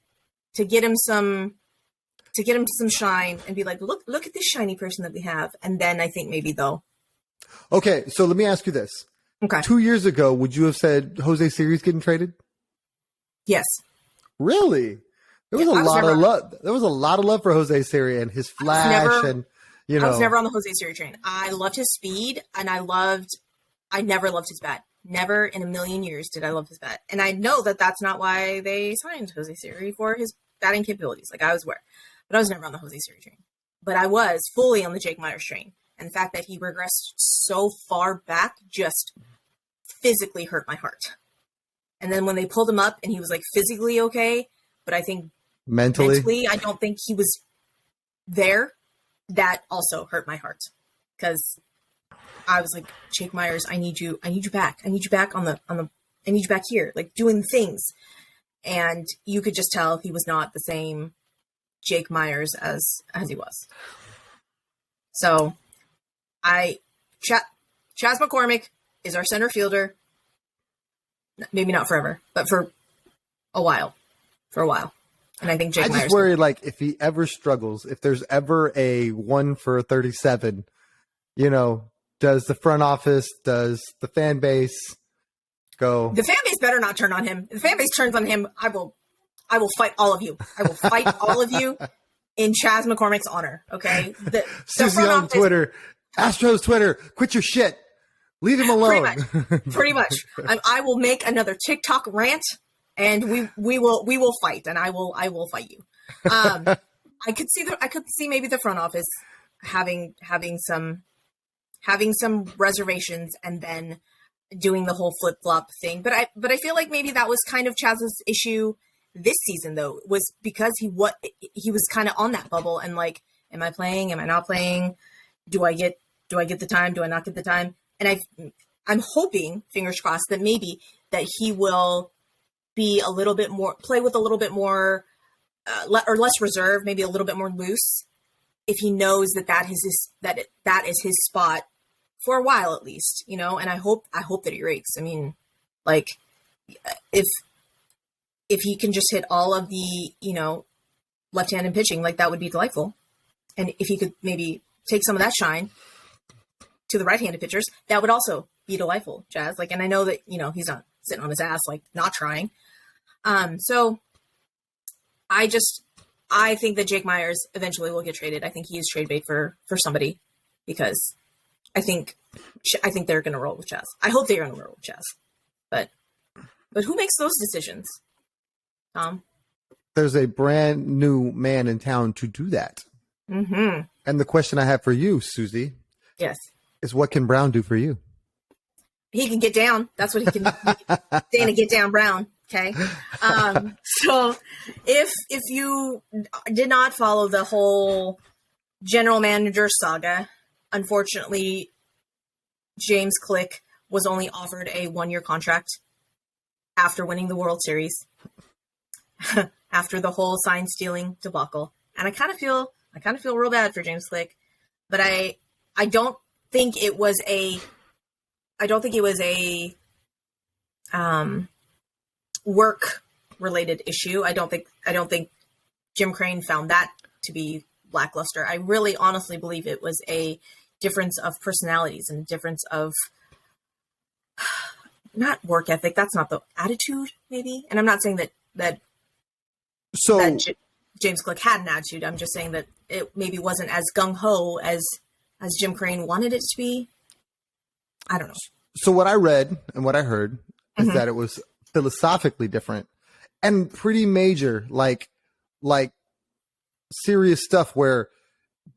Speaker 1: to get him some shine and be like, look at this shiny person that we have. And then I think maybe they'll.
Speaker 2: Okay. So let me ask you this.
Speaker 1: Okay.
Speaker 2: 2 years ago, would you have said Jose Siri's getting traded?
Speaker 1: Yes.
Speaker 2: Really? There was a lot of love. There was a lot of love for Jose Siri and his flash, I was
Speaker 1: never on the Jose Siri train. I loved his speed, and I never loved his bat. Never in a million years did I love his bat. And I know that that's not why they signed Jose Siri, for his batting capabilities. Like, I was aware, but I was never on the Jose Siri train. But I was fully on the Jake Myers train, and the fact that he regressed so far back just physically hurt my heart. And then when they pulled him up and he was like physically okay, but I think mentally I don't think he was there, that also hurt my heart. Because I was like, Jake Myers, I need you back. I need you back I need you back here, like doing things. And you could just tell he was not the same Jake Myers as he was. So Chaz McCormick is our center fielder. Maybe not forever, but for a while. And I think Jake Myers. I just
Speaker 2: worry, like, if he ever struggles, if there's ever a 1 for 37, does the front office, does the fan base go?
Speaker 1: The fan base better not turn on him. If the fan base turns on him, I will fight all of you. I will fight all of you in Chaz McCormick's honor. Okay.
Speaker 2: Suzy on Twitter, Astros Twitter, quit your shit. Leave him alone.
Speaker 1: Pretty much. I will make another TikTok rant, and we will fight, and I will fight you. I could see maybe the front office having some reservations, and then doing the whole flip flop thing. But I feel like maybe that was kind of Chaz's issue this season, though, was because he was kind of on that bubble, and like, am I playing? Am I not playing? Do I get the time? Do I not get the time? And I'm hoping, fingers crossed, that maybe that he will be a little bit more, play with a little bit more, or less reserve, maybe a little bit more loose, if he knows that is his spot for a while at least, And I hope that he rakes. I mean, like, if he can just hit all of the left-handed pitching, like, that would be delightful. And if he could maybe take some of that shine to the right-handed pitchers, that would also be delightful, Jazz. Like, and I know that, he's not sitting on his ass, like not trying. So I think that Jake Myers eventually will get traded. I think he is trade bait for somebody because I think they're going to roll with Chaz. I hope they're going to roll with Chaz. But who makes those decisions, Tom?
Speaker 2: There's a brand new man in town to do that.
Speaker 1: Mm-hmm.
Speaker 2: And the question I have for you, Suzy,
Speaker 1: yes,
Speaker 2: is what can Brown do for you?
Speaker 1: He can get down. That's what he can. Dana, get down, Brown. Okay. So if you did not follow the whole general manager saga, unfortunately, James Click was only offered a 1-year contract after winning the World Series, after the whole sign stealing debacle. And I kind of feel real bad for James Click, but I don't think it was a work related issue. I don't think Jim Crane found that to be lackluster. I really honestly believe it was a difference of personalities and a difference of not work ethic. That's not the attitude, maybe. And I'm not saying that James Click had an attitude. I'm just saying that it maybe wasn't as gung-ho as Jim Crane wanted it to be. I don't know.
Speaker 2: So what I read and what I heard is that it was philosophically different and pretty major, like serious stuff where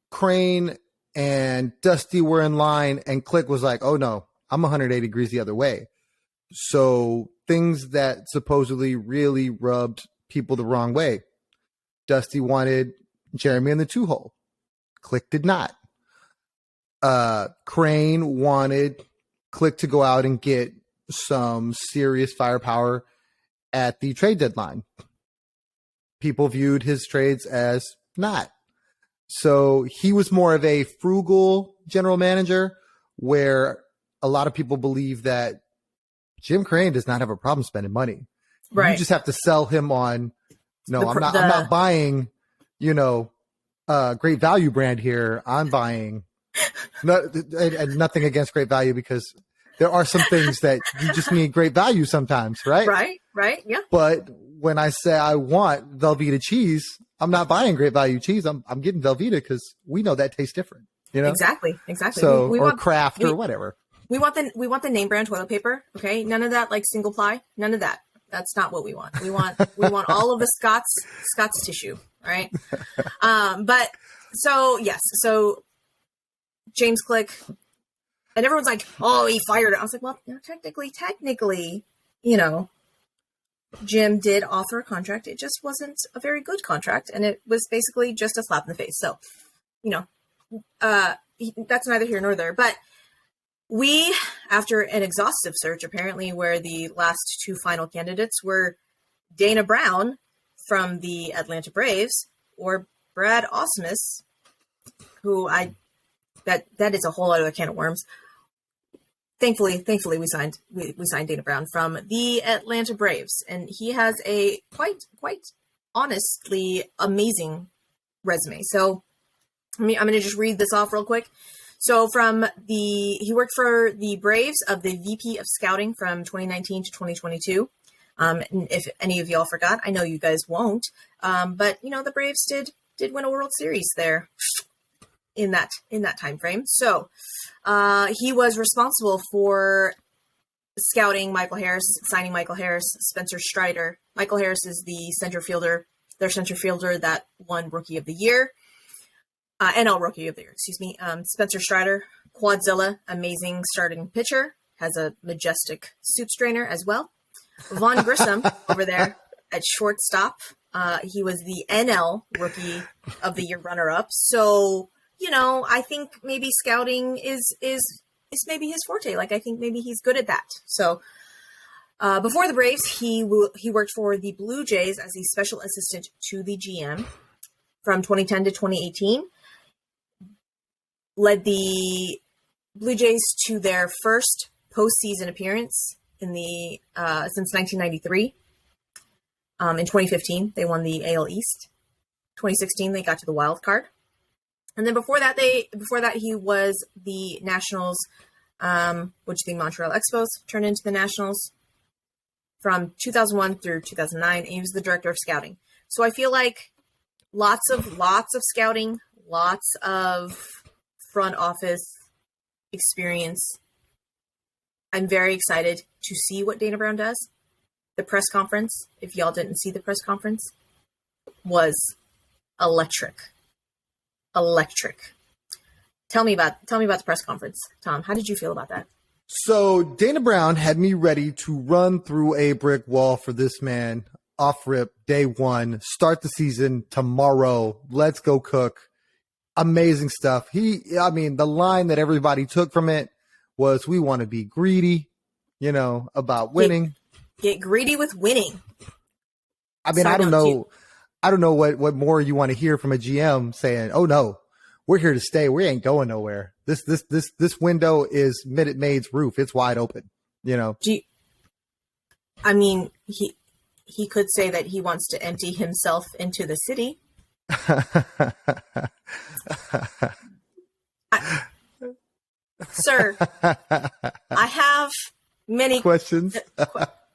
Speaker 2: Crane and Dusty were in line and Click was like, oh no, I'm 180 degrees the other way. So things that supposedly really rubbed people the wrong way. Dusty wanted Jeremy in the 2-hole. Click did not. Crane wanted Click to go out and get some serious firepower at the trade deadline. People viewed his trades as not. So he was more of a frugal general manager, where a lot of people believe that Jim Crane does not have a problem spending money. Right. You just have to sell him on, no, I'm not buying, Great Value brand here. I'm buying and nothing against Great Value, because there are some things that you just need Great Value sometimes, right?
Speaker 1: Right, yeah.
Speaker 2: But when I say I want Velveeta cheese, I'm not buying Great Value cheese. I'm getting Velveeta because we know that tastes different.
Speaker 1: Exactly.
Speaker 2: So we want Kraft or whatever.
Speaker 1: We want the name brand toilet paper. Okay, none of that like single ply. None of that. That's not what we want. We want all of the Scott's tissue, right? But so yes, so James Click, and everyone's like, oh, he fired it. I was like, well, technically, Jim did offer a contract. It just wasn't a very good contract, and it was basically just a slap in the face. So, that's neither here nor there. But we, after an exhaustive search, apparently, where the last 2 final candidates were Dana Brown from the Atlanta Braves or Brad Ausmus, who that is a whole other can of worms. Thankfully, we signed Dana Brown from the Atlanta Braves, and he has a quite honestly amazing resume. So, I'm going to just read this off real quick. So, he worked for the Braves of the VP of Scouting from 2019 to 2022. And if any of y'all forgot, I know you guys won't. But the Braves did win a World Series there in that time frame. So, he was responsible for scouting Michael Harris, signing Michael Harris, Spencer Strider. Michael Harris is the their center fielder that won Rookie of the Year, NL Rookie of the Year, excuse me. Spencer Strider, Quadzilla, amazing starting pitcher, has a majestic suit strainer as well. Vaughn Grissom over there at shortstop. He was the NL Rookie of the Year runner-up. So, I think maybe scouting is maybe his forte. Like, I think maybe he's good at that. So, before the Braves, he worked for the Blue Jays as a special assistant to the GM from 2010 to 2018. Led the Blue Jays to their first postseason appearance in since 1993. In 2015, they won the AL East. 2016, they got to the wild card. And then before that, he was the Nationals, which the Montreal Expos turned into the Nationals from 2001 through 2009. And he was the director of scouting. So I feel like lots of scouting, lots of front office experience. I'm very excited to see what Dana Brown does. The press conference, if y'all didn't see the press conference, was electric. Tell me about the press conference, Tom. How did you feel about that?
Speaker 2: So Dana Brown had me ready to run through a brick wall for this man. Off rip, day one, start the season tomorrow. Let's go cook. Amazing stuff. The line that everybody took from it was, we want to be greedy, about winning.
Speaker 1: Get greedy with winning.
Speaker 2: I don't know what more you want to hear from a GM saying, "Oh no, we're here to stay. We ain't going nowhere. This window is Minute Maid's roof. It's wide open."
Speaker 1: He could say that he wants to empty himself into the city. Sir, I have many
Speaker 2: questions.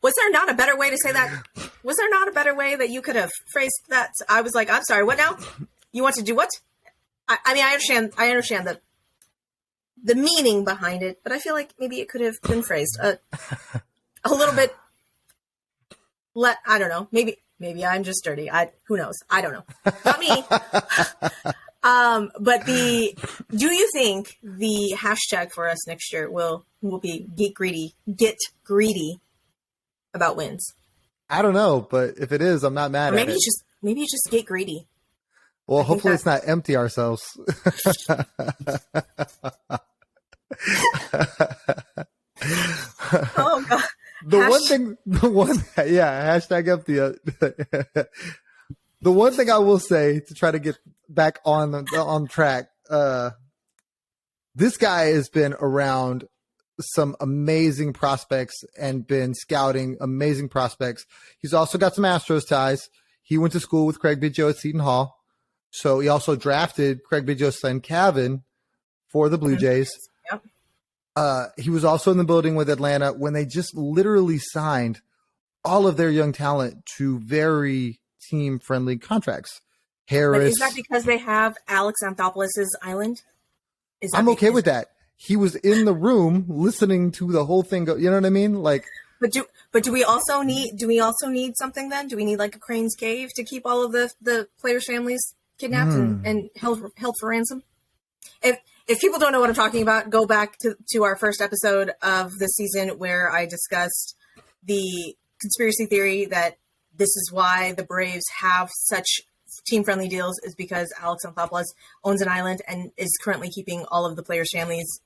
Speaker 1: Was there not a better way to say that? Was there not a better way that you could have phrased that? I was like, I'm sorry, what now? You want to do what? I understand the meaning behind it, but I feel like maybe it could have been phrased a little bit. I don't know. Maybe I'm just dirty. Who knows? I don't know. Not me. But do you think the hashtag for us next year will be get greedy about wins?
Speaker 2: I don't know, but if it is, I'm not mad at it.
Speaker 1: Maybe you just get greedy.
Speaker 2: Well, hopefully it's not empty ourselves.
Speaker 1: Oh God.
Speaker 2: Hashtag empty. The one thing I will say to try to get back on track, this guy has been around some amazing prospects and been scouting amazing prospects. He's also got some Astros ties. He went to school with Craig Biggio at Seton Hall. So he also drafted Craig Biggio's son, Kevin, for the Blue Jays. Yep. He was also in the building with Atlanta when they just literally signed all of their young talent to very team-friendly contracts. Harris.
Speaker 1: But is that because they have Alex Anthopoulos' island?
Speaker 2: I'm okay with that. He was in the room listening to the whole thing go. You know what I mean? Like,
Speaker 1: but do we also need something then? Do we need like a Crane's Cave to keep all of the players' families kidnapped and held for ransom? If people don't know what I'm talking about, go back to our first episode of the season where I discussed the conspiracy theory that this is why the Braves have such team-friendly deals, is because Alex Anthopoulos owns an island and is currently keeping all of the players' families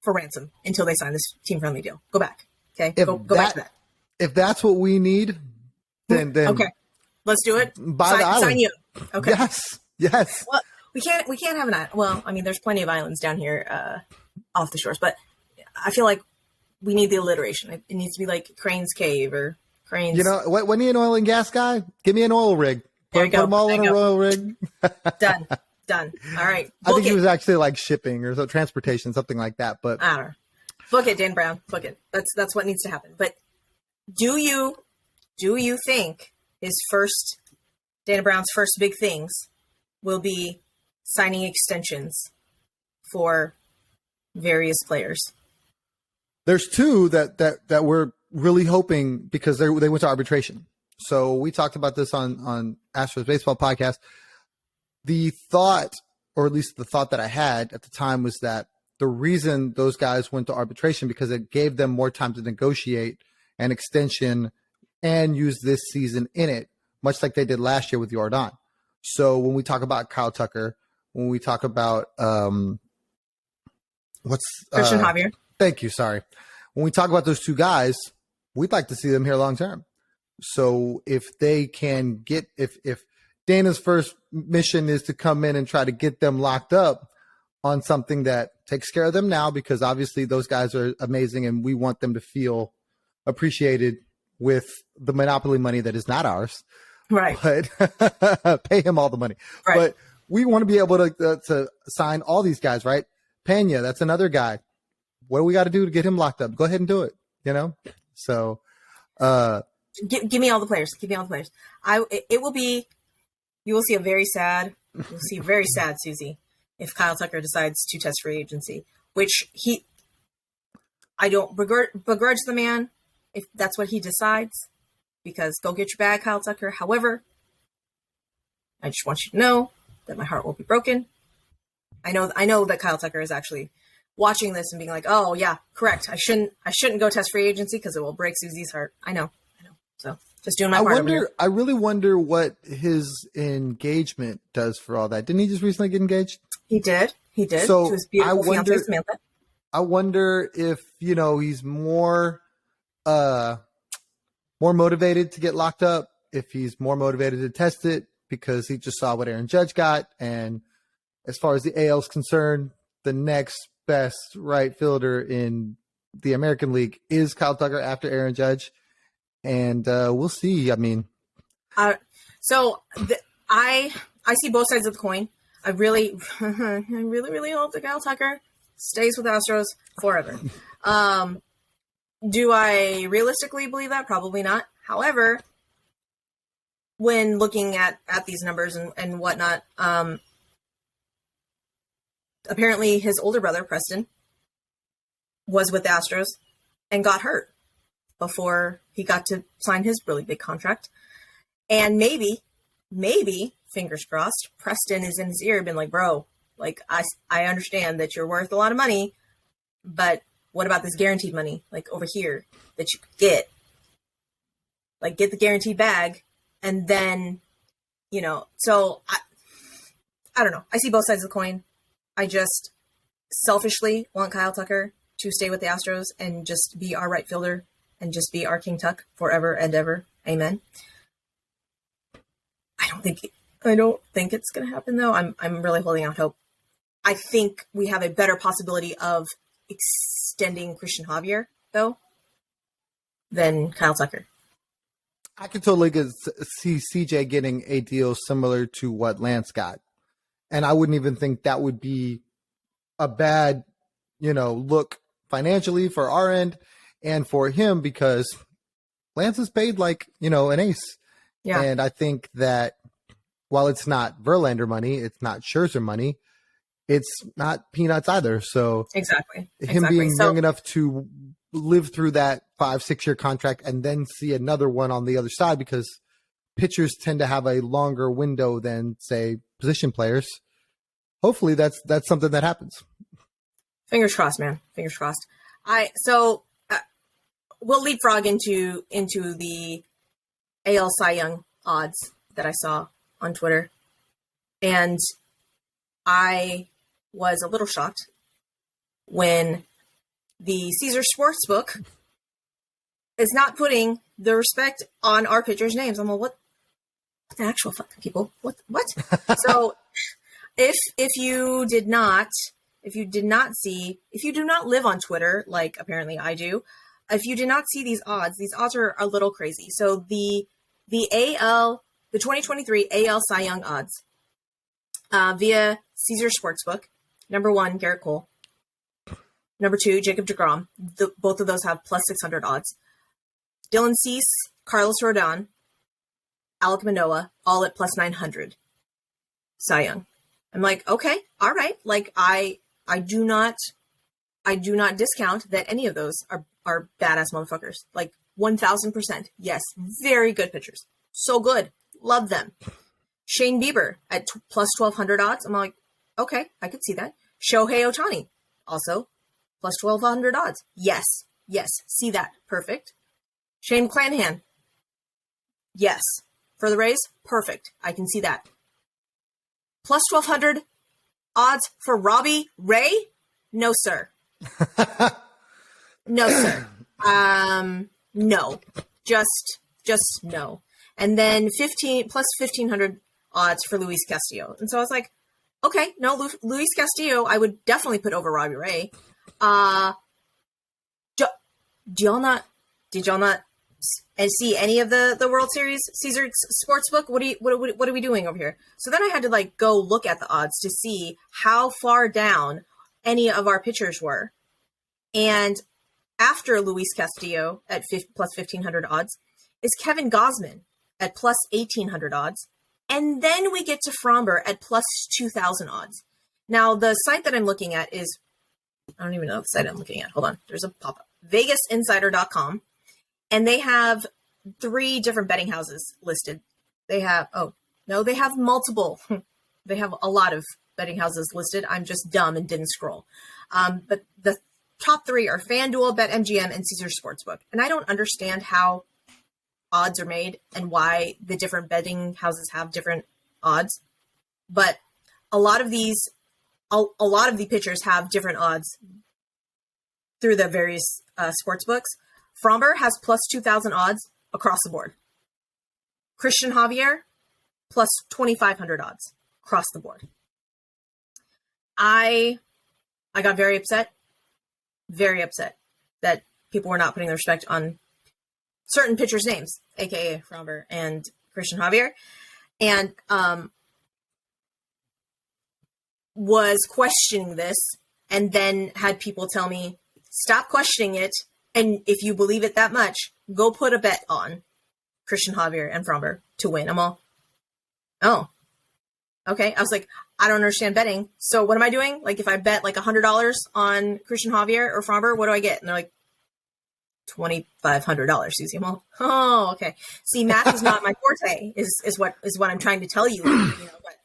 Speaker 1: for ransom until they sign this team-friendly deal. Go back. Okay? Go back to that.
Speaker 2: If that's what we need, then
Speaker 1: okay. Let's do it. Sign you. Okay.
Speaker 2: Yes.
Speaker 1: Well, we can't have an island. Well, I mean, there's plenty of islands down here off the shores, but I feel like we need the alliteration. It needs to be like Crane's Cave or Crane's.
Speaker 2: You know, when you an oil and gas guy, give me an oil rig. Put them all in a oil rig.
Speaker 1: Done. All right.
Speaker 2: I think it was actually like shipping or transportation, something like that. But
Speaker 1: I don't know. Book it, Dan Brown. Book it. That's what needs to happen. But do you think Dana Brown's first big things will be signing extensions for various players?
Speaker 2: There's two that we're really hoping, because they went to arbitration. So we talked about this on Astros Baseball Podcast. The thought, or at least the thought that I had at the time, was that the reason those guys went to arbitration because it gave them more time to negotiate an extension and use this season in it, much like they did last year with Jordan. So when we talk about Kyle Tucker, when we talk about
Speaker 1: Christian Javier.
Speaker 2: Thank you. Sorry. When we talk about those two guys, we'd like to see them here long term. So if they can get, if Dana's first mission is to come in and try to get them locked up on something that takes care of them now, because obviously those guys are amazing and we want them to feel appreciated with the monopoly money that is not ours.
Speaker 1: Right.
Speaker 2: But pay him all the money.
Speaker 1: Right.
Speaker 2: we want to be able to sign all these guys, right? Pena, that's another guy. What do we got to do to get him locked up? Go ahead and do it, So
Speaker 1: give me all the players. Give me all the players. It will be, you will see very sad, Suzy, if Kyle Tucker decides to test free agency, which I don't begrudge the man if that's what he decides, because go get your bag, Kyle Tucker. However, I just want you to know that my heart will be broken. I know that Kyle Tucker is actually watching this and being like, oh yeah, correct. I shouldn't go test free agency because it will break Suzy's heart. I know. So just doing my part.
Speaker 2: I really wonder what his engagement does for all that. Didn't he just recently get engaged?
Speaker 1: He did.
Speaker 2: So
Speaker 1: to his beautiful fiancée, Samantha.
Speaker 2: I wonder if, he's more motivated to get locked up, if he's more motivated to test it because he just saw what Aaron Judge got. And as far as the AL is concerned, the next best right fielder in the American League is Kyle Tucker after Aaron Judge. And we'll see. I mean,
Speaker 1: I see both sides of the coin. I really, really hope that Kyle Tucker stays with Astros forever. Do I realistically believe that? Probably not. However, when looking at these numbers and whatnot, apparently his older brother, Preston, was with the Astros and got hurt before he got to sign his really big contract. And maybe, fingers crossed, Preston is in his ear been like, bro, like, I understand that you're worth a lot of money, but what about this guaranteed money, like over here, that you get? Like, get the guaranteed bag, and then, so I don't know. I see both sides of the coin. I just selfishly want Kyle Tucker to stay with the Astros and just be our right fielder and just be our King Tuck forever and ever. Amen. I don't think it's going to happen though. I'm really holding out hope. I think we have a better possibility of extending Christian Javier though than Kyle Tucker.
Speaker 2: I could totally see CJ getting a deal similar to what Lance got. And I wouldn't even think that would be a bad, look financially for our end and for him, because Lance is paid like, an ace. Yeah. And I think that while it's not Verlander money, it's not Scherzer money, it's not peanuts either. So
Speaker 1: exactly.
Speaker 2: Him being young enough to live through that 5-6 year contract and then see another one on the other side, because pitchers tend to have a longer window than, say, position players. Hopefully that's something that happens.
Speaker 1: Fingers crossed, man. Fingers crossed. We'll leapfrog into the AL Cy Young odds that I saw on Twitter. And I was a little shocked when the Caesar Sportsbook is not putting the respect on our pitchers' names. I'm like, what the actual fucking people? What? So if you do not live on Twitter, like apparently I do, if you did not see these odds are a little crazy. So the 2023 AL Cy Young odds via Caesar Sportsbook. Number 1, Garrett Cole. Number 2, Jacob deGrom. Both of those have plus 600 odds. Dylan Cease, Carlos Rodon, Alek Manoah, all at plus 900. Cy Young. I'm like, okay, all right. Like I do not discount that any of those are badass motherfuckers. Like 1000%. Yes. Very good pitchers. So good. Love them. Shane Bieber at plus 1200 odds. I'm like, okay, I could see that. Shohei Ohtani also plus 1200 odds. Yes. See that. Perfect. Shane McClanahan. Yes. For the Rays. Perfect. I can see that. Plus 1200 odds for Robbie Ray? No, sir. No, sir. No. Just no. And then 1500 odds for Luis Castillo. And so I was like, okay, no, Luis Castillo, I would definitely put over Robbie Ray. Did y'all not and see any of the World Series Caesars Sportsbook? What are we doing over here? So then I had to like go look at the odds to see how far down any of our pitchers were. And after Luis Castillo at plus 1,500 odds is Kevin Gausman at plus 1,800 odds. And then we get to Framber at plus 2,000 odds. Now, the site that I'm looking at is, I don't even know the site I'm looking at. Hold on. There's a pop-up. VegasInsider.com. And they have 3 different betting houses listed. They have, they have multiple. They have a lot of betting houses listed. I'm just dumb and didn't scroll. But the top 3 are FanDuel, BetMGM, and Caesars Sportsbook. And I don't understand how odds are made and why the different betting houses have different odds. But a lot of the pitchers have different odds through the various sports books. Framber has plus 2,000 odds across the board. Christian Javier, plus 2,500 odds across the board. I got very upset that people were not putting the respect on certain pitchers' names, aka Framber and Christian Javier, and was questioning this, and then had people tell me, stop questioning it, and if you believe it that much, go put a bet on Christian Javier and Framber to win. I'm all, oh, okay. I was like, I don't understand betting. So what am I doing? Like, if I bet like $100 on Christian Javier or Framber, what do I get? And they're like, $2,500, Suzy. I'm all, oh, okay. See, math is not my forte, is what I'm trying to tell you. But,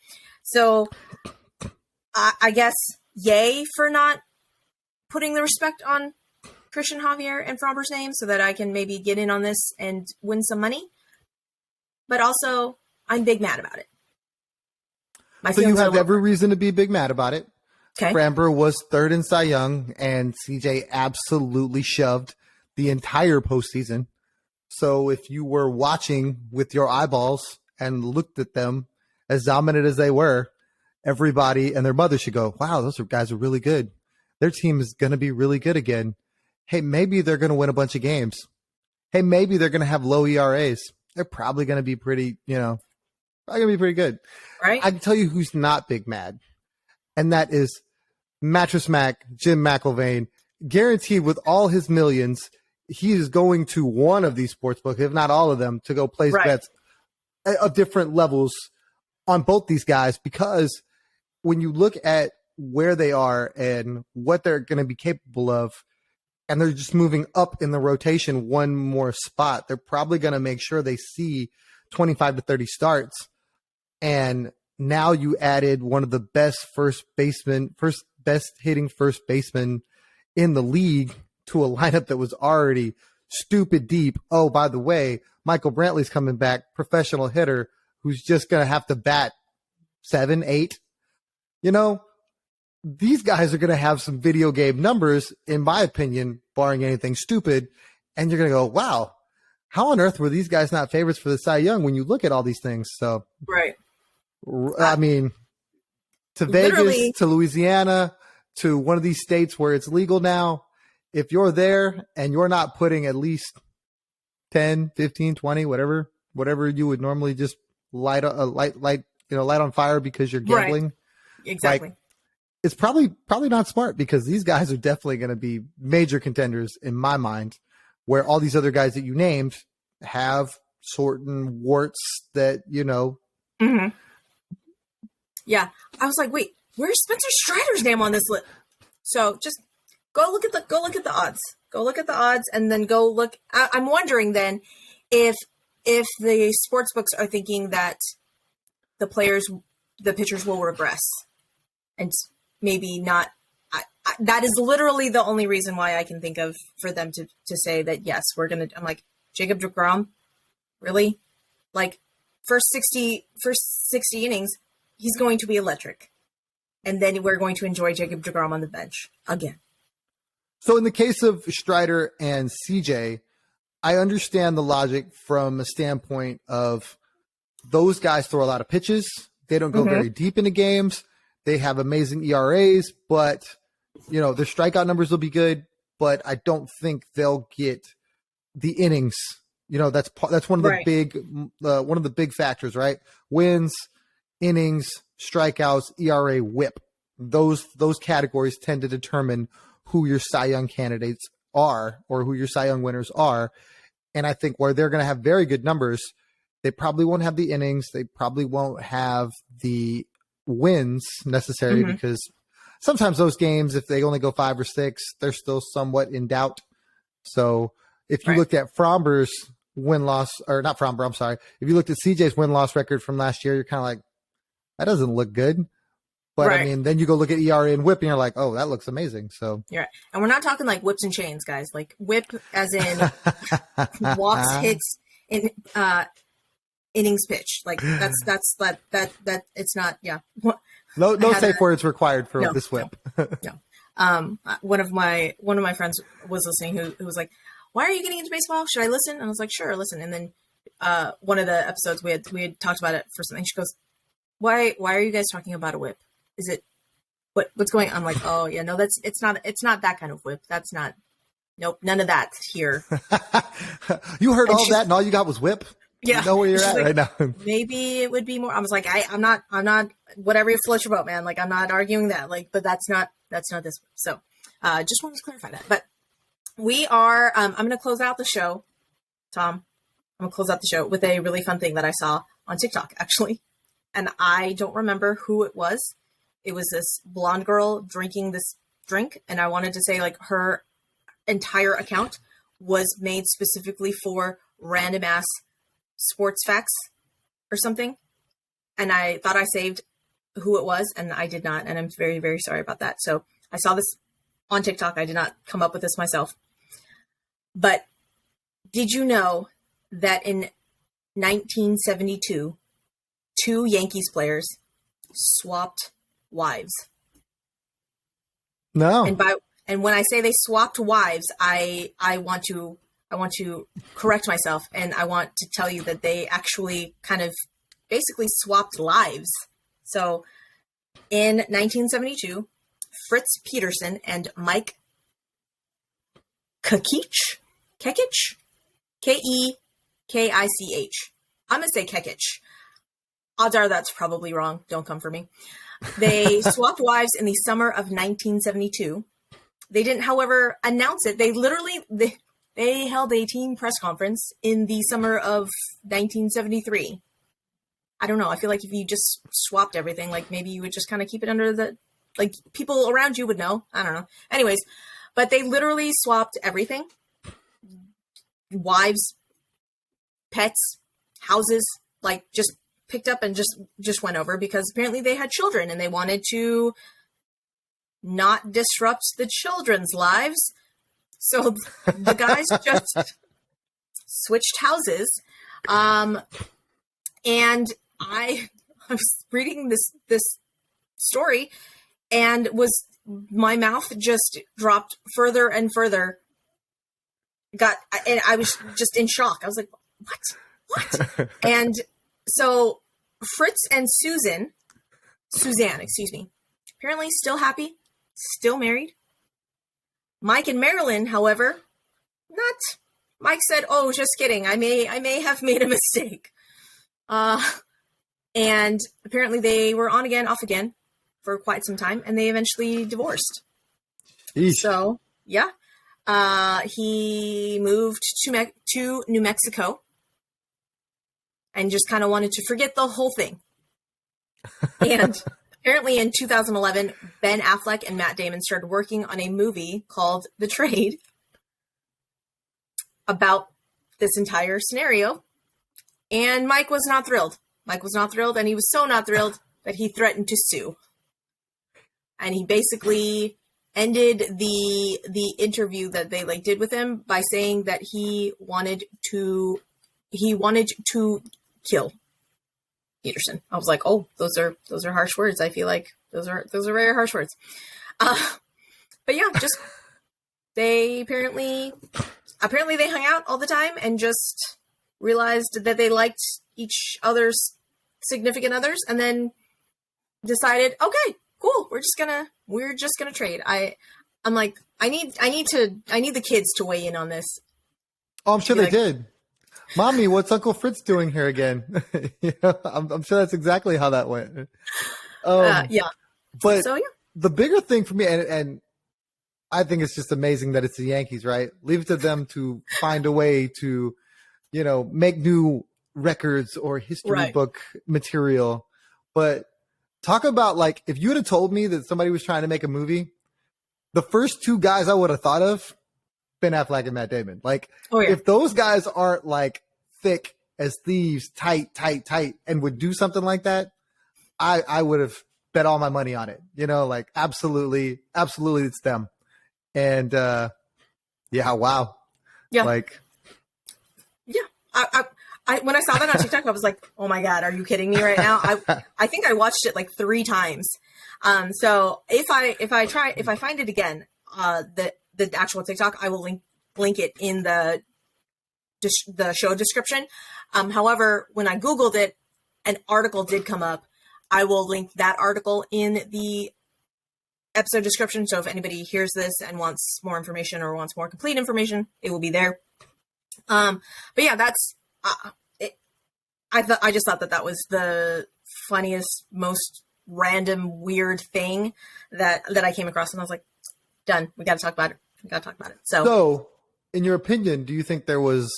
Speaker 1: so I guess yay for not putting the respect on Christian Javier and Framber's name so that I can maybe get in on this and win some money. But also, I'm big mad about it.
Speaker 2: So you have every reason to be big mad about it.
Speaker 1: Okay.
Speaker 2: Framber was 3rd in Cy Young, and CJ absolutely shoved the entire postseason. So if you were watching with your eyeballs and looked at them as dominant as they were, everybody and their mother should go, wow, those guys are really good. Their team is going to be really good again. Hey, maybe they're going to win a bunch of games. Hey, maybe they're going to have low ERAs. They're probably going to be pretty, probably going to be pretty good.
Speaker 1: Right.
Speaker 2: I can tell you who's not big mad, and that is Mattress Mac, Jim McIlvaine. Guaranteed with all his millions, he is going to one of these sportsbooks, if not all of them, to go place bets of different levels on both these guys, because when you look at where they are and what they're going to be capable of, and they're just moving up in the rotation one more spot, they're probably going to make sure they see 25 to 30 starts. And now you added one of the best best hitting first baseman in the league to a lineup that was already stupid deep. Oh, by the way, Michael Brantley's coming back, professional hitter who's just going to have to bat 7, 8. These guys are going to have some video game numbers, in my opinion, barring anything stupid. And you're going to go, wow, how on earth were these guys not favorites for the Cy Young when you look at all these things? So,
Speaker 1: right.
Speaker 2: I mean, to Vegas, to Louisiana, to one of these states where it's legal now, if you're there and you're not putting at least 10, 15, 20, whatever you would normally just light on fire because you're gambling.
Speaker 1: Right. Exactly.
Speaker 2: Like, it's probably not smart, because these guys are definitely going to be major contenders in my mind, where all these other guys that you named have certain warts that,
Speaker 1: Mm-hmm. Yeah. I was like, wait, where's Spencer Strider's name on this list? So just go look at the odds. Go look at the odds, and then go look. I'm wondering then if the sports books are thinking that the pitchers will regress, and maybe not. That is literally the only reason why I can think of for them to say that, yes, we're going to, I'm like, Jacob deGrom, really? Like, first 60 innings, he's going to be electric. And then we're going to enjoy Jacob deGrom on the bench again.
Speaker 2: So in the case of Strider and CJ, I understand the logic from a standpoint of those guys throw a lot of pitches. They don't go very deep into games. They have amazing ERAs, but their strikeout numbers will be good, but I don't think they'll get the innings, That's one of the big factors, right? Wins, innings, strikeouts, ERA, WHIP. Those categories tend to determine who your Cy Young candidates are or who your Cy Young winners are. And I think where they're going to have very good numbers, they probably won't have the innings. They probably won't have the wins necessarily because sometimes those games, if they only go 5 or 6, they're still somewhat in doubt. So if you looked at Fromber's win-loss, or not Fromber, I'm sorry. If you looked at CJ's win-loss record from last year, you're kind of like, that doesn't look good. But I mean, then you go look at ERA and WHIP and you're like, oh, that looks amazing. So
Speaker 1: yeah. And we're not talking like whips and chains, guys. Like WHIP as in walks, hits, in innings pitch. Like that it's not, yeah.
Speaker 2: No safe words required for this WHIP.
Speaker 1: No. One of my friends was listening who was like, why are you getting into baseball? Should I listen? And I was like, sure, listen. And then one of the episodes we had talked about it for something. She goes, why are you guys talking about a WHIP? Is it what's going on? I'm like, oh yeah, no, it's not that kind of WHIP. That's not, nope, none of that here.
Speaker 2: You heard all that and all you got was WHIP?
Speaker 1: Yeah.
Speaker 2: You know where you're at right now.
Speaker 1: Maybe it would be more. I was like, I'm not whatever you float your boat, man. Like I'm not arguing that. Like, but that's not this. So just wanted to clarify that. But we are I'm gonna close out the show, Tom. I'm gonna close out the show with a really fun thing that I saw on TikTok, actually. And I don't remember who it was. It was this blonde girl drinking this drink. And I wanted to say like her entire account was made specifically for random ass sports facts or something. And I thought I saved who it was and I did not. And I'm very, very sorry about that. So I saw this on TikTok. I did not come up with this myself. But did you know that in 1972, 2 Yankees players swapped wives?
Speaker 2: No.
Speaker 1: And when I say they swapped wives, I want to correct myself, and I want to tell you that they actually kind of basically swapped lives. So in 1972, Fritz Peterson and Mike Kekich, Kekich. I'm going to say Kekich. Odds are that's probably wrong. Don't come for me. They swapped wives in the summer of 1972. They didn't, however, announce it. They held a team press conference in the summer of 1973. I don't know. I feel like if you just swapped everything, like maybe you would just kind of keep it under the, like people around you would know. I don't know. Anyways, but they literally swapped everything. Wives, pets, houses, like just picked up and just went over because apparently they had children and they wanted to not disrupt the children's lives. So the guys just switched houses. And I was reading this story and my mouth just dropped further and further. And I was just in shock. I was like, what? And so Fritz and Suzanne, apparently still happy, still married. Mike and Marilyn, however, not. Mike said, "Oh, just kidding. I may have made a mistake." And apparently they were on again, off again for quite some time, and they eventually divorced. Eesh. So, yeah. He moved to New Mexico and just kind of wanted to forget the whole thing. And apparently in 2011, Ben Affleck and Matt Damon started working on a movie called The Trade about this entire scenario. And Mike was not thrilled. And he was so not thrilled that he threatened to sue. And he basically ended the interview that they did with him by saying that he wanted to kill Peterson. I was like, oh, those are harsh words. I feel like those are very harsh words. But yeah, just they apparently they hung out all the time and just realized that they liked each other's significant others, and then decided, okay, cool, we're just gonna trade. I'm like, I need the kids to weigh in on this.
Speaker 2: Oh, I'm sure they did. Mommy, what's Uncle Fritz doing here again? I'm sure that's exactly how that went.
Speaker 1: Yeah.
Speaker 2: But
Speaker 1: So, yeah.
Speaker 2: the bigger thing for me, and I think it's just amazing that it's the Yankees, right? Leave it to them to find a way to, make new records or history book material. But talk about, like, if you would have told me that somebody was trying to make a movie, the first two guys I would have thought of, Ben Affleck and Matt Damon. Like, if those guys aren't like thick as thieves, tight, and would do something like that, I would have bet all my money on it. Like absolutely it's them. And wow.
Speaker 1: Yeah.
Speaker 2: Like,
Speaker 1: yeah. I when I saw that on TikTok, I was like, oh my God, are you kidding me right now? I think I watched it like 3 times. So if I find it again, the actual TikTok, I will link it in the show description. However, when I Googled it, an article did come up. I will link that article in the episode description. So if anybody hears this and wants more information or wants more complete information, it will be there. But yeah, that's it. I just thought that was the funniest, most random, weird thing that I came across, and I was like, done. We got to talk about it. So, in your opinion, do you think there was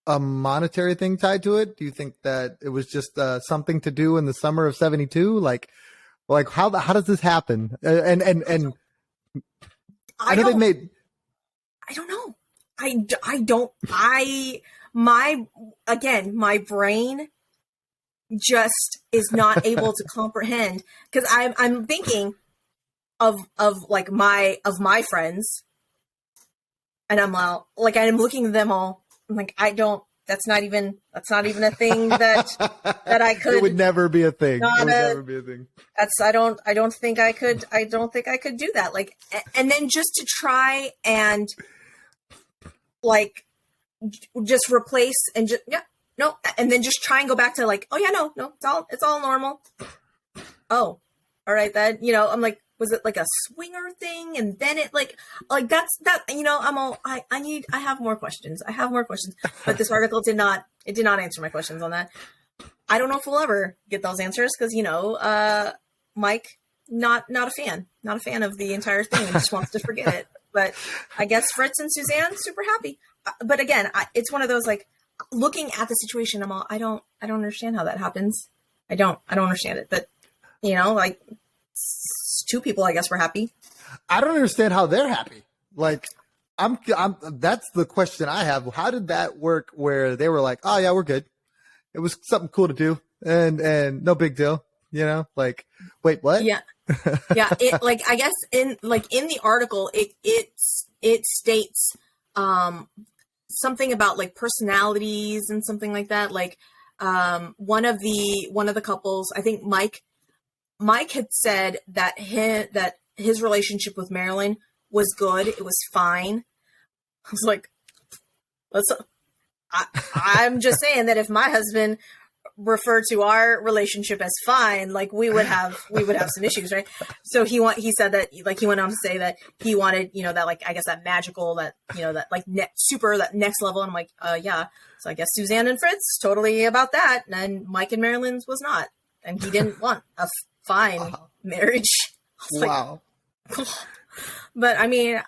Speaker 1: a monetary thing tied to it? Do you think that it was just something to do in the summer of '72? Like how does this happen? And I know they made. I don't know. My brain just is not able to comprehend, because I'm thinking of my friends. And I'm like, I'm looking at them all. I'm like, that's not even a thing that I could. It would never be a thing. I don't think I could do that. Like, and then just to try and like, just replace and just, and then just try and go back to like, oh yeah, no, it's all normal. Oh, all right, then, I'm like, was it like a swinger thing? And then it like that's that, I have more questions. But this article did not answer my questions on that. I don't know if we'll ever get those answers, because, Mike, not a fan of the entire thing and just wants to forget it. But I guess Fritz and Suzanne, super happy. But again, it's one of those, like, looking at the situation, I'm all, I don't understand how that happens. I don't understand it. But, like, 2 people, I guess, were happy. I don't understand how they're happy. Like, I'm that's the question I have. How did that work where they were like, oh yeah, we're good. It was something cool to do and no big deal, like, wait, what? Yeah. Yeah. It, like, I guess in the article, it states, something about like personalities and something like that. Like, one of the couples, I think Mike had said that his relationship with Marilyn was good. It was fine. I was like, I'm just saying that if my husband referred to our relationship as fine, like, we would have some issues, right? So he said that, like, he went on to say that he wanted, that, like, I guess that magical, that, that like super, that next level. And I'm like, yeah. So I guess Suzanne and Fritz totally about that. And Mike and Marilyn's was not, and he didn't want a fine marriage. Wow. Like, but I mean,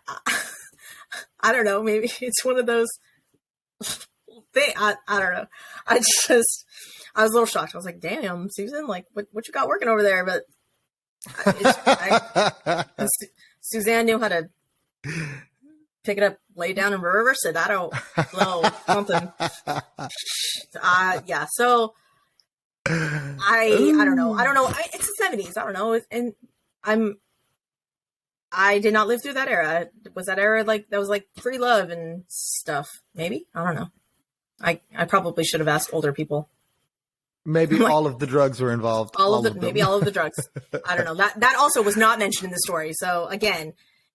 Speaker 1: I don't know. Maybe it's one of those things. I don't know. I was a little shocked. I was like, damn, Susan, like, what you got working over there? But Suzanne knew how to pick it up, lay it down, and reverse it. I don't know, something. Yeah. So I don't know. It's the 70s. I don't know. And I did not live through that era. Was that era like, that was like free love and stuff? Maybe. I don't know. I probably should have asked older people. Maybe like, all of the drugs were involved. Maybe all of the drugs. I don't know. That also was not mentioned in the story. So again,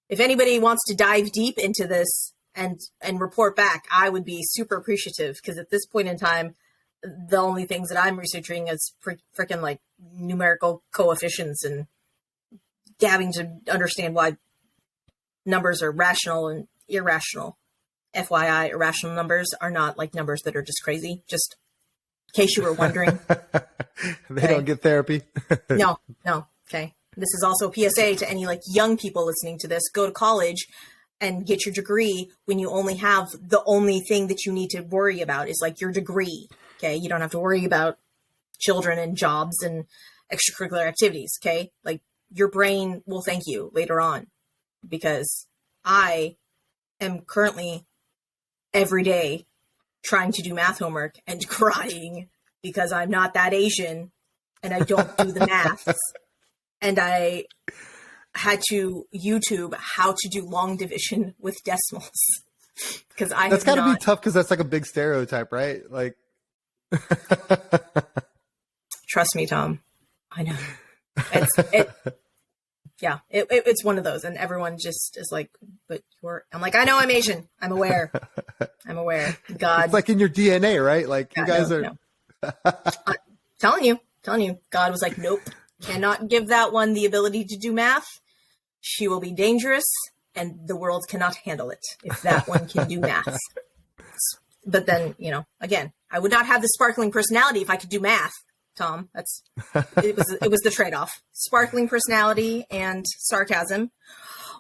Speaker 1: if anybody wants to dive deep into this and report back, I would be super appreciative, because at this point in time, the only things that I'm researching is freaking like numerical coefficients and having to understand why numbers are rational and irrational. FYI, irrational numbers are not like numbers that are just crazy. Just in case you were wondering.
Speaker 2: They don't get therapy.
Speaker 1: No. Okay. This is also PSA to any like young people listening to this. Go to college and get your degree when you only have the only thing that you need to worry about is like your degree. Okay. You don't have to worry about children and jobs and extracurricular activities. Okay. Like your brain will thank you later on, because I am currently every day trying to do math homework and crying because I'm not that Asian and I don't do the maths. And I had to YouTube how to do long division with decimals because
Speaker 2: that's got to be tough because that's like a big stereotype, right? Like,
Speaker 1: trust me, Tom, I know. It's one of those, and everyone just is like, "But I'm like, I know I'm Asian. I'm aware. God,
Speaker 2: it's like in your DNA, right? Like you guys are.
Speaker 1: Telling you, God was like, nope, cannot give that one the ability to do math. She will be dangerous, and the world cannot handle it if that one can do math. But then, again, I would not have the sparkling personality if I could do math, Tom. It was the trade-off. Sparkling personality and sarcasm,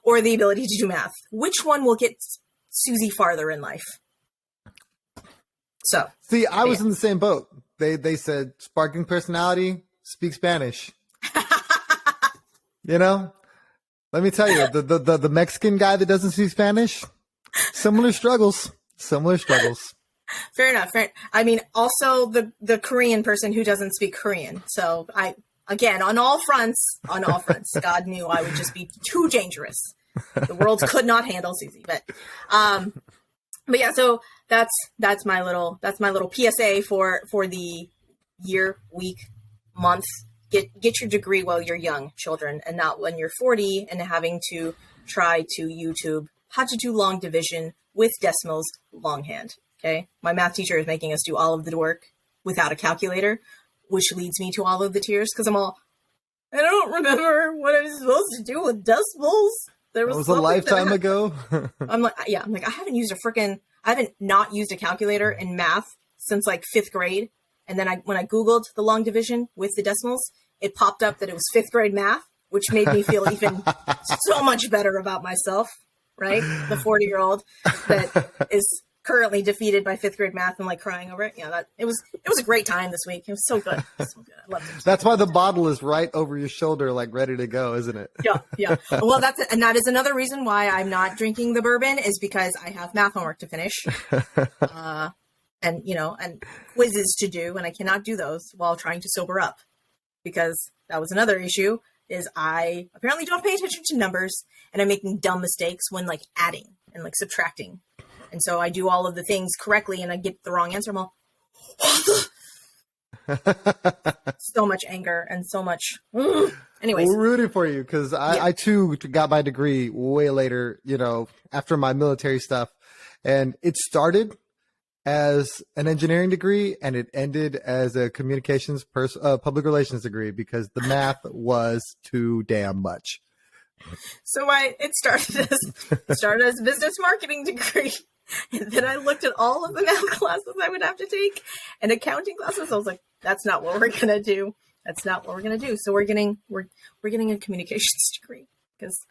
Speaker 1: or the ability to do math. Which one will get Suzy farther in life? So,
Speaker 2: see, I was in the same boat. They said sparkling personality, speak Spanish. Let me tell you, the Mexican guy that doesn't speak Spanish, similar struggles. Fair
Speaker 1: enough. I mean, also the Korean person who doesn't speak Korean. So again, on all fronts, God knew I would just be too dangerous. The world could not handle Suzy. But yeah, so that's my little PSA for the year, week, month. Get your degree while you're young, children, and not when you're 40 and having to try to YouTube how to do long division with decimals longhand. Okay. My math teacher is making us do all of the work without a calculator, which leads me to all of the tears because I don't remember what I was supposed to do with decimals.
Speaker 2: That was a lifetime ago.
Speaker 1: I'm like, I haven't not used a calculator in math since like 5th grade. And then when I Googled the long division with the decimals, it popped up that it was 5th grade math, which made me feel even so much better about myself, right? The 40-year-old that is currently defeated by 5th grade math and like crying over it. Yeah, it was a great time this week. It was so good. I loved it.
Speaker 2: That's why the bottle is right over your shoulder, like ready to go, isn't it?
Speaker 1: Yeah. Well, that is another reason why I'm not drinking the bourbon is because I have math homework to finish. And quizzes to do, and I cannot do those while trying to sober up, because that was another issue, is I apparently don't pay attention to numbers, and I'm making dumb mistakes when like adding and like subtracting. And so I do all of the things correctly and I get the wrong answer. I'm all, so much anger and so much. Anyways.
Speaker 2: We're rooting for you because I too got my degree way later, after my military stuff. And it started as an engineering degree and it ended as a communications public relations degree because the math was too damn much.
Speaker 1: So it started as a business marketing degree. And then I looked at all of the math classes I would have to take and accounting classes. I was like, that's not what we're going to do. So we're getting a communications degree because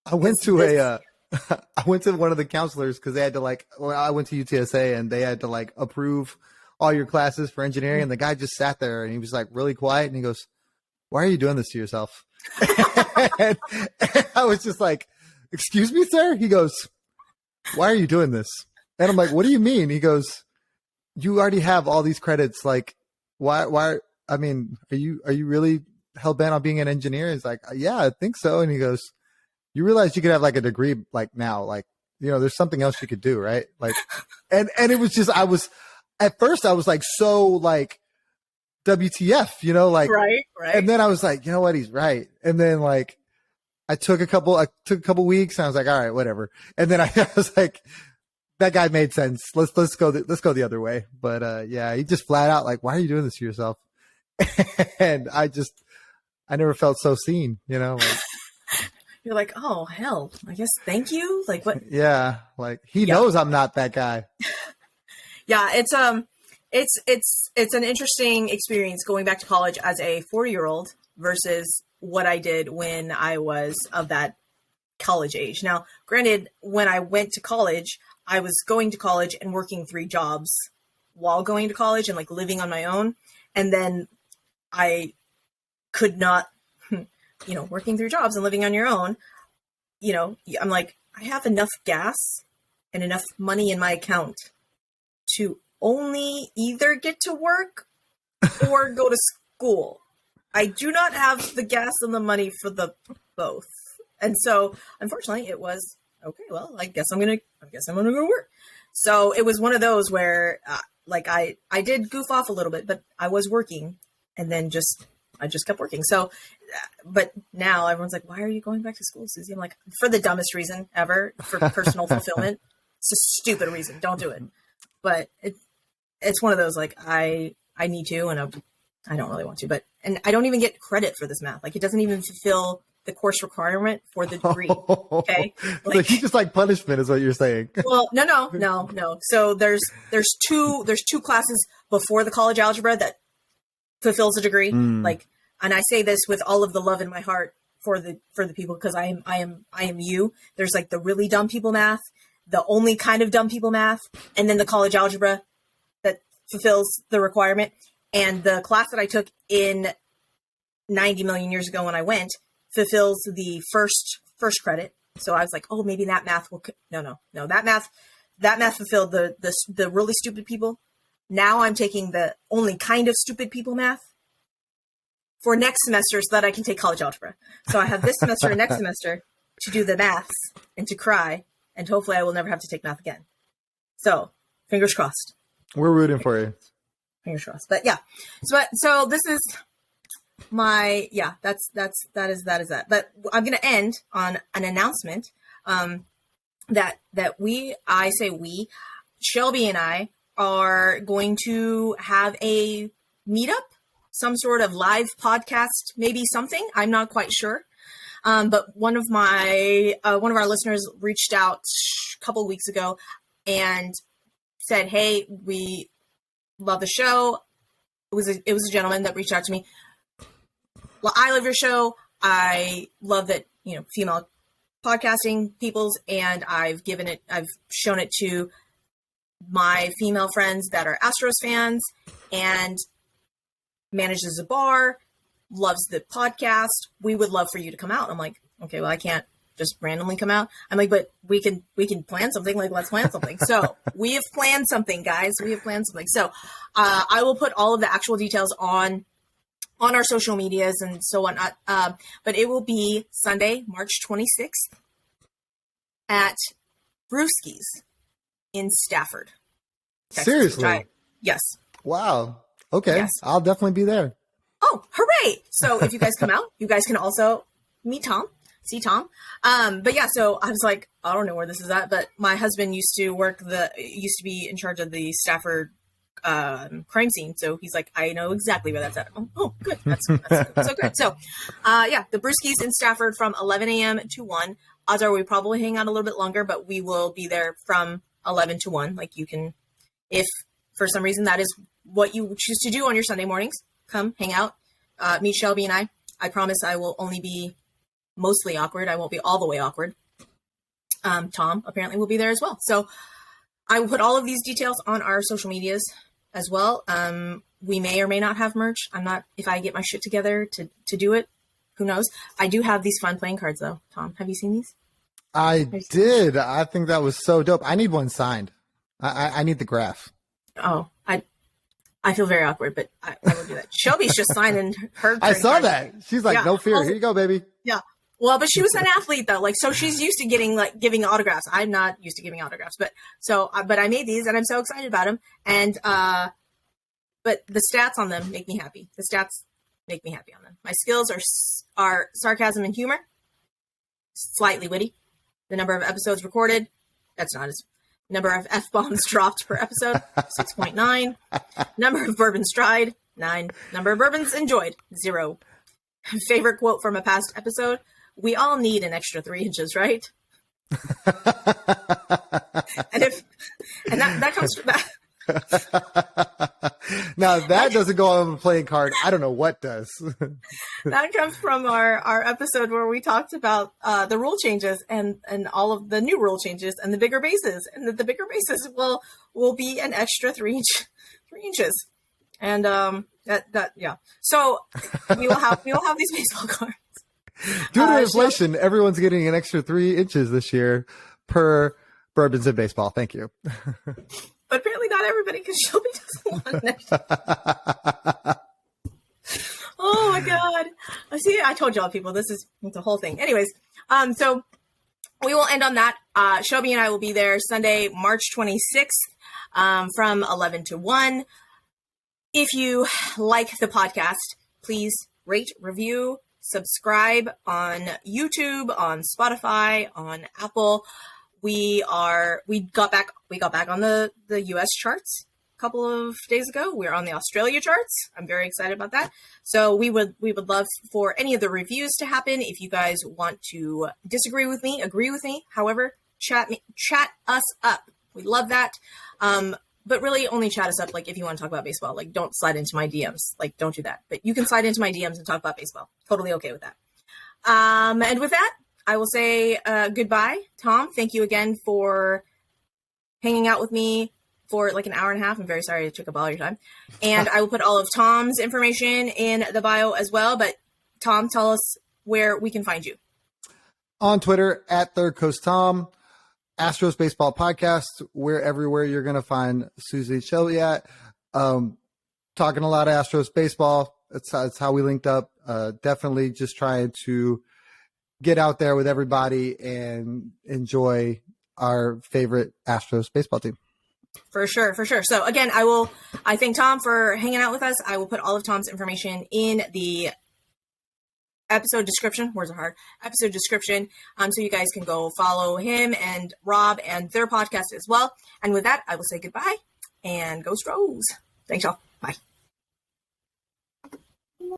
Speaker 2: I went to one of the counselors because they had to I went to UTSA and they had to approve all your classes for engineering. And the guy just sat there and he was really quiet. And he goes, "Why are you doing this to yourself?" and I was just like, "Excuse me, sir?" He goes, "Why are you doing this?" And I'm like, "What do you mean?" He goes, "You already have all these credits. Why? I mean, are you really hell bent on being an engineer?" He's like, "Yeah, I think so." And he goes, "You realize you could have a degree now, there's something else you could do, right?" And it was just, at first I was so WTF,
Speaker 1: right.
Speaker 2: And then I was like, you know what? He's right. And then I took a couple weeks and I was like, all right, whatever. And then I was like, that guy made sense. Let's go the other way. But yeah, he just flat out why are you doing this to yourself? And I never felt so seen,
Speaker 1: You're like, oh hell, I guess thank you. Like what?
Speaker 2: Yeah, like he knows I'm not that guy.
Speaker 1: Yeah, it's an interesting experience going back to college as a 40-year-old versus what I did when I was of that college age. Now, granted, when I went to college, I was going to college and working 3 jobs while going to college and like living on my own. And then I could not, working 3 jobs and living on your own, I'm like, I have enough gas and enough money in my account to only either get to work or go to school. I do not have the gas and the money for the both. And so unfortunately it was, okay, well, I guess I'm going to go to work. So it was one of those where I did goof off a little bit, but I was working and then I just kept working. So, but now everyone's like, why are you going back to school, Suzy? I'm like, for the dumbest reason ever, for personal fulfillment. It's a stupid reason. Don't do it. But it's one of those, like, I need to, and I don't really want to, and I don't even get credit for this math. Like, it doesn't even fulfill the course requirement for the degree. Okay.
Speaker 2: So you just like punishment is what you're saying.
Speaker 1: Well, no. So there's two classes before the college algebra that fulfills a degree. Like, and I say this with all of the love in my heart for the people, because I am you. There's like the really dumb people math, the only kind of dumb people math, and then the college algebra that fulfills the requirement. And the class that I took in 90 million years ago when I went fulfills the first credit. So I was like, oh, maybe that math will, no. That math fulfilled the really stupid people. Now I'm taking the only kind of stupid people math for next semester so that I can take college algebra. So I have this semester and next semester to do the maths and to cry, and hopefully I will never have to take math again. So fingers crossed.
Speaker 2: We're rooting for you.
Speaker 1: Fingers crossed. But yeah. So this is my, that is that. But I'm going to end on an announcement that Shelby and I are going to have a meetup, some sort of live podcast, maybe something. I'm not quite sure. But one of our listeners reached out a couple of weeks ago and said, hey, we love the show. It was a gentleman that reached out to me. Well, I love your show. I love that, female podcasting peoples, and I've shown it to my female friends that are Astros fans and manages a bar, loves the podcast. We would love for you to come out. I'm like, okay, well, I can't just randomly come out. I'm like, but we can plan something. Like, let's plan something. So we have planned something, guys. We have planned something. So I will put all of the actual details on our social medias and so on. But it will be Sunday, March 26th at Brewski's in Stafford, Texas.
Speaker 2: Seriously?
Speaker 1: Yes.
Speaker 2: Wow. Okay.
Speaker 1: Yes.
Speaker 2: I'll definitely be there.
Speaker 1: Oh, hooray. So if you guys come out, you guys can also meet Tom. See Tom. But yeah, so I was like, I don't know where this is at, but my husband used to be in charge of the Stafford crime scene. So he's like, I know exactly where that's at. Oh, good. That's so good. So the Brewski's in Stafford from 11 a.m. to 1. Odds are we probably hang out a little bit longer, but we will be there from 11 to 1. Like, you can, if for some reason that is what you choose to do on your Sunday mornings, come hang out, meet Shelby and I. I promise I will only be mostly awkward. I won't be all the way awkward. Tom apparently will be there as well. So I will put all of these details on our social medias as well. We may or may not have merch. If I get my shit together to do it, who knows? I do have these fun playing cards though. Tom, have you seen these?
Speaker 2: I did. I think that was so dope. I need one signed. I need the graph.
Speaker 1: Oh, I feel very awkward, but I will do that. Shelby's just signing her.
Speaker 2: I saw that. She's like, no fear. Here you go, baby.
Speaker 1: Yeah. Well, but she was an athlete though. Like, so she's used to giving autographs. I'm not used to giving autographs, but I made these and I'm so excited about them. And, but the stats on them make me happy. The stats make me happy on them. My skills are sarcasm and humor, slightly witty. The number of episodes recorded, that's not as number of F-bombs dropped per episode, 6.9. Number of bourbons tried, 9. Number of bourbons enjoyed, 0. Favorite quote from a past episode we all need an extra 3 inches, right? and that comes from that.
Speaker 2: Now that doesn't go on the playing card. I don't know what does.
Speaker 1: That comes from our episode where we talked about the rule changes and all of the new rule changes and the bigger bases, and that the bigger bases will be an extra 3 inches. And yeah. So we will have these baseball cards.
Speaker 2: Due to inflation, everyone's getting an extra 3 inches this year per Bourbons and Baseball. Thank you.
Speaker 1: But apparently not everybody, because Shelby doesn't want an extra. Oh my God. See, I told y'all people, it's a whole thing. Anyways, so we will end on that. Shelby and I will be there Sunday, March 26th, from 11 to 1. If you like the podcast, please rate, review, subscribe on YouTube, on Spotify, on Apple. We got back on the US charts a couple of days ago. We're on the Australia charts. I'm very excited about that. So we would love for any of the reviews to happen. If you guys want to disagree with me, agree with me, however, chat us up. We love that. But really only chat us up, like, if you want to talk about baseball. Like, don't slide into my DMs. Like, don't do that. But you can slide into my DMs and talk about baseball. Totally okay with that. And with that, I will say goodbye. Tom, thank you again for hanging out with me for like an hour and a half. I'm very sorry I took up all your time. And I will put all of Tom's information in the bio as well. But Tom, tell us where we can find you.
Speaker 2: On Twitter, at ThirdCoastTom. Astros Baseball Podcast. We're everywhere you're going to find Suzy and Shelby at. Talking a lot of Astros baseball. It's how we linked up. Definitely just trying to get out there with everybody and enjoy our favorite Astros baseball team.
Speaker 1: For sure. So again, I thank Tom for hanging out with us. I will put all of Tom's information in the episode description. Words are hard. Episode description. So you guys can go follow him and Rob and their podcast as well. And with that, I will say goodbye and go Stros. Thanks, y'all. Bye.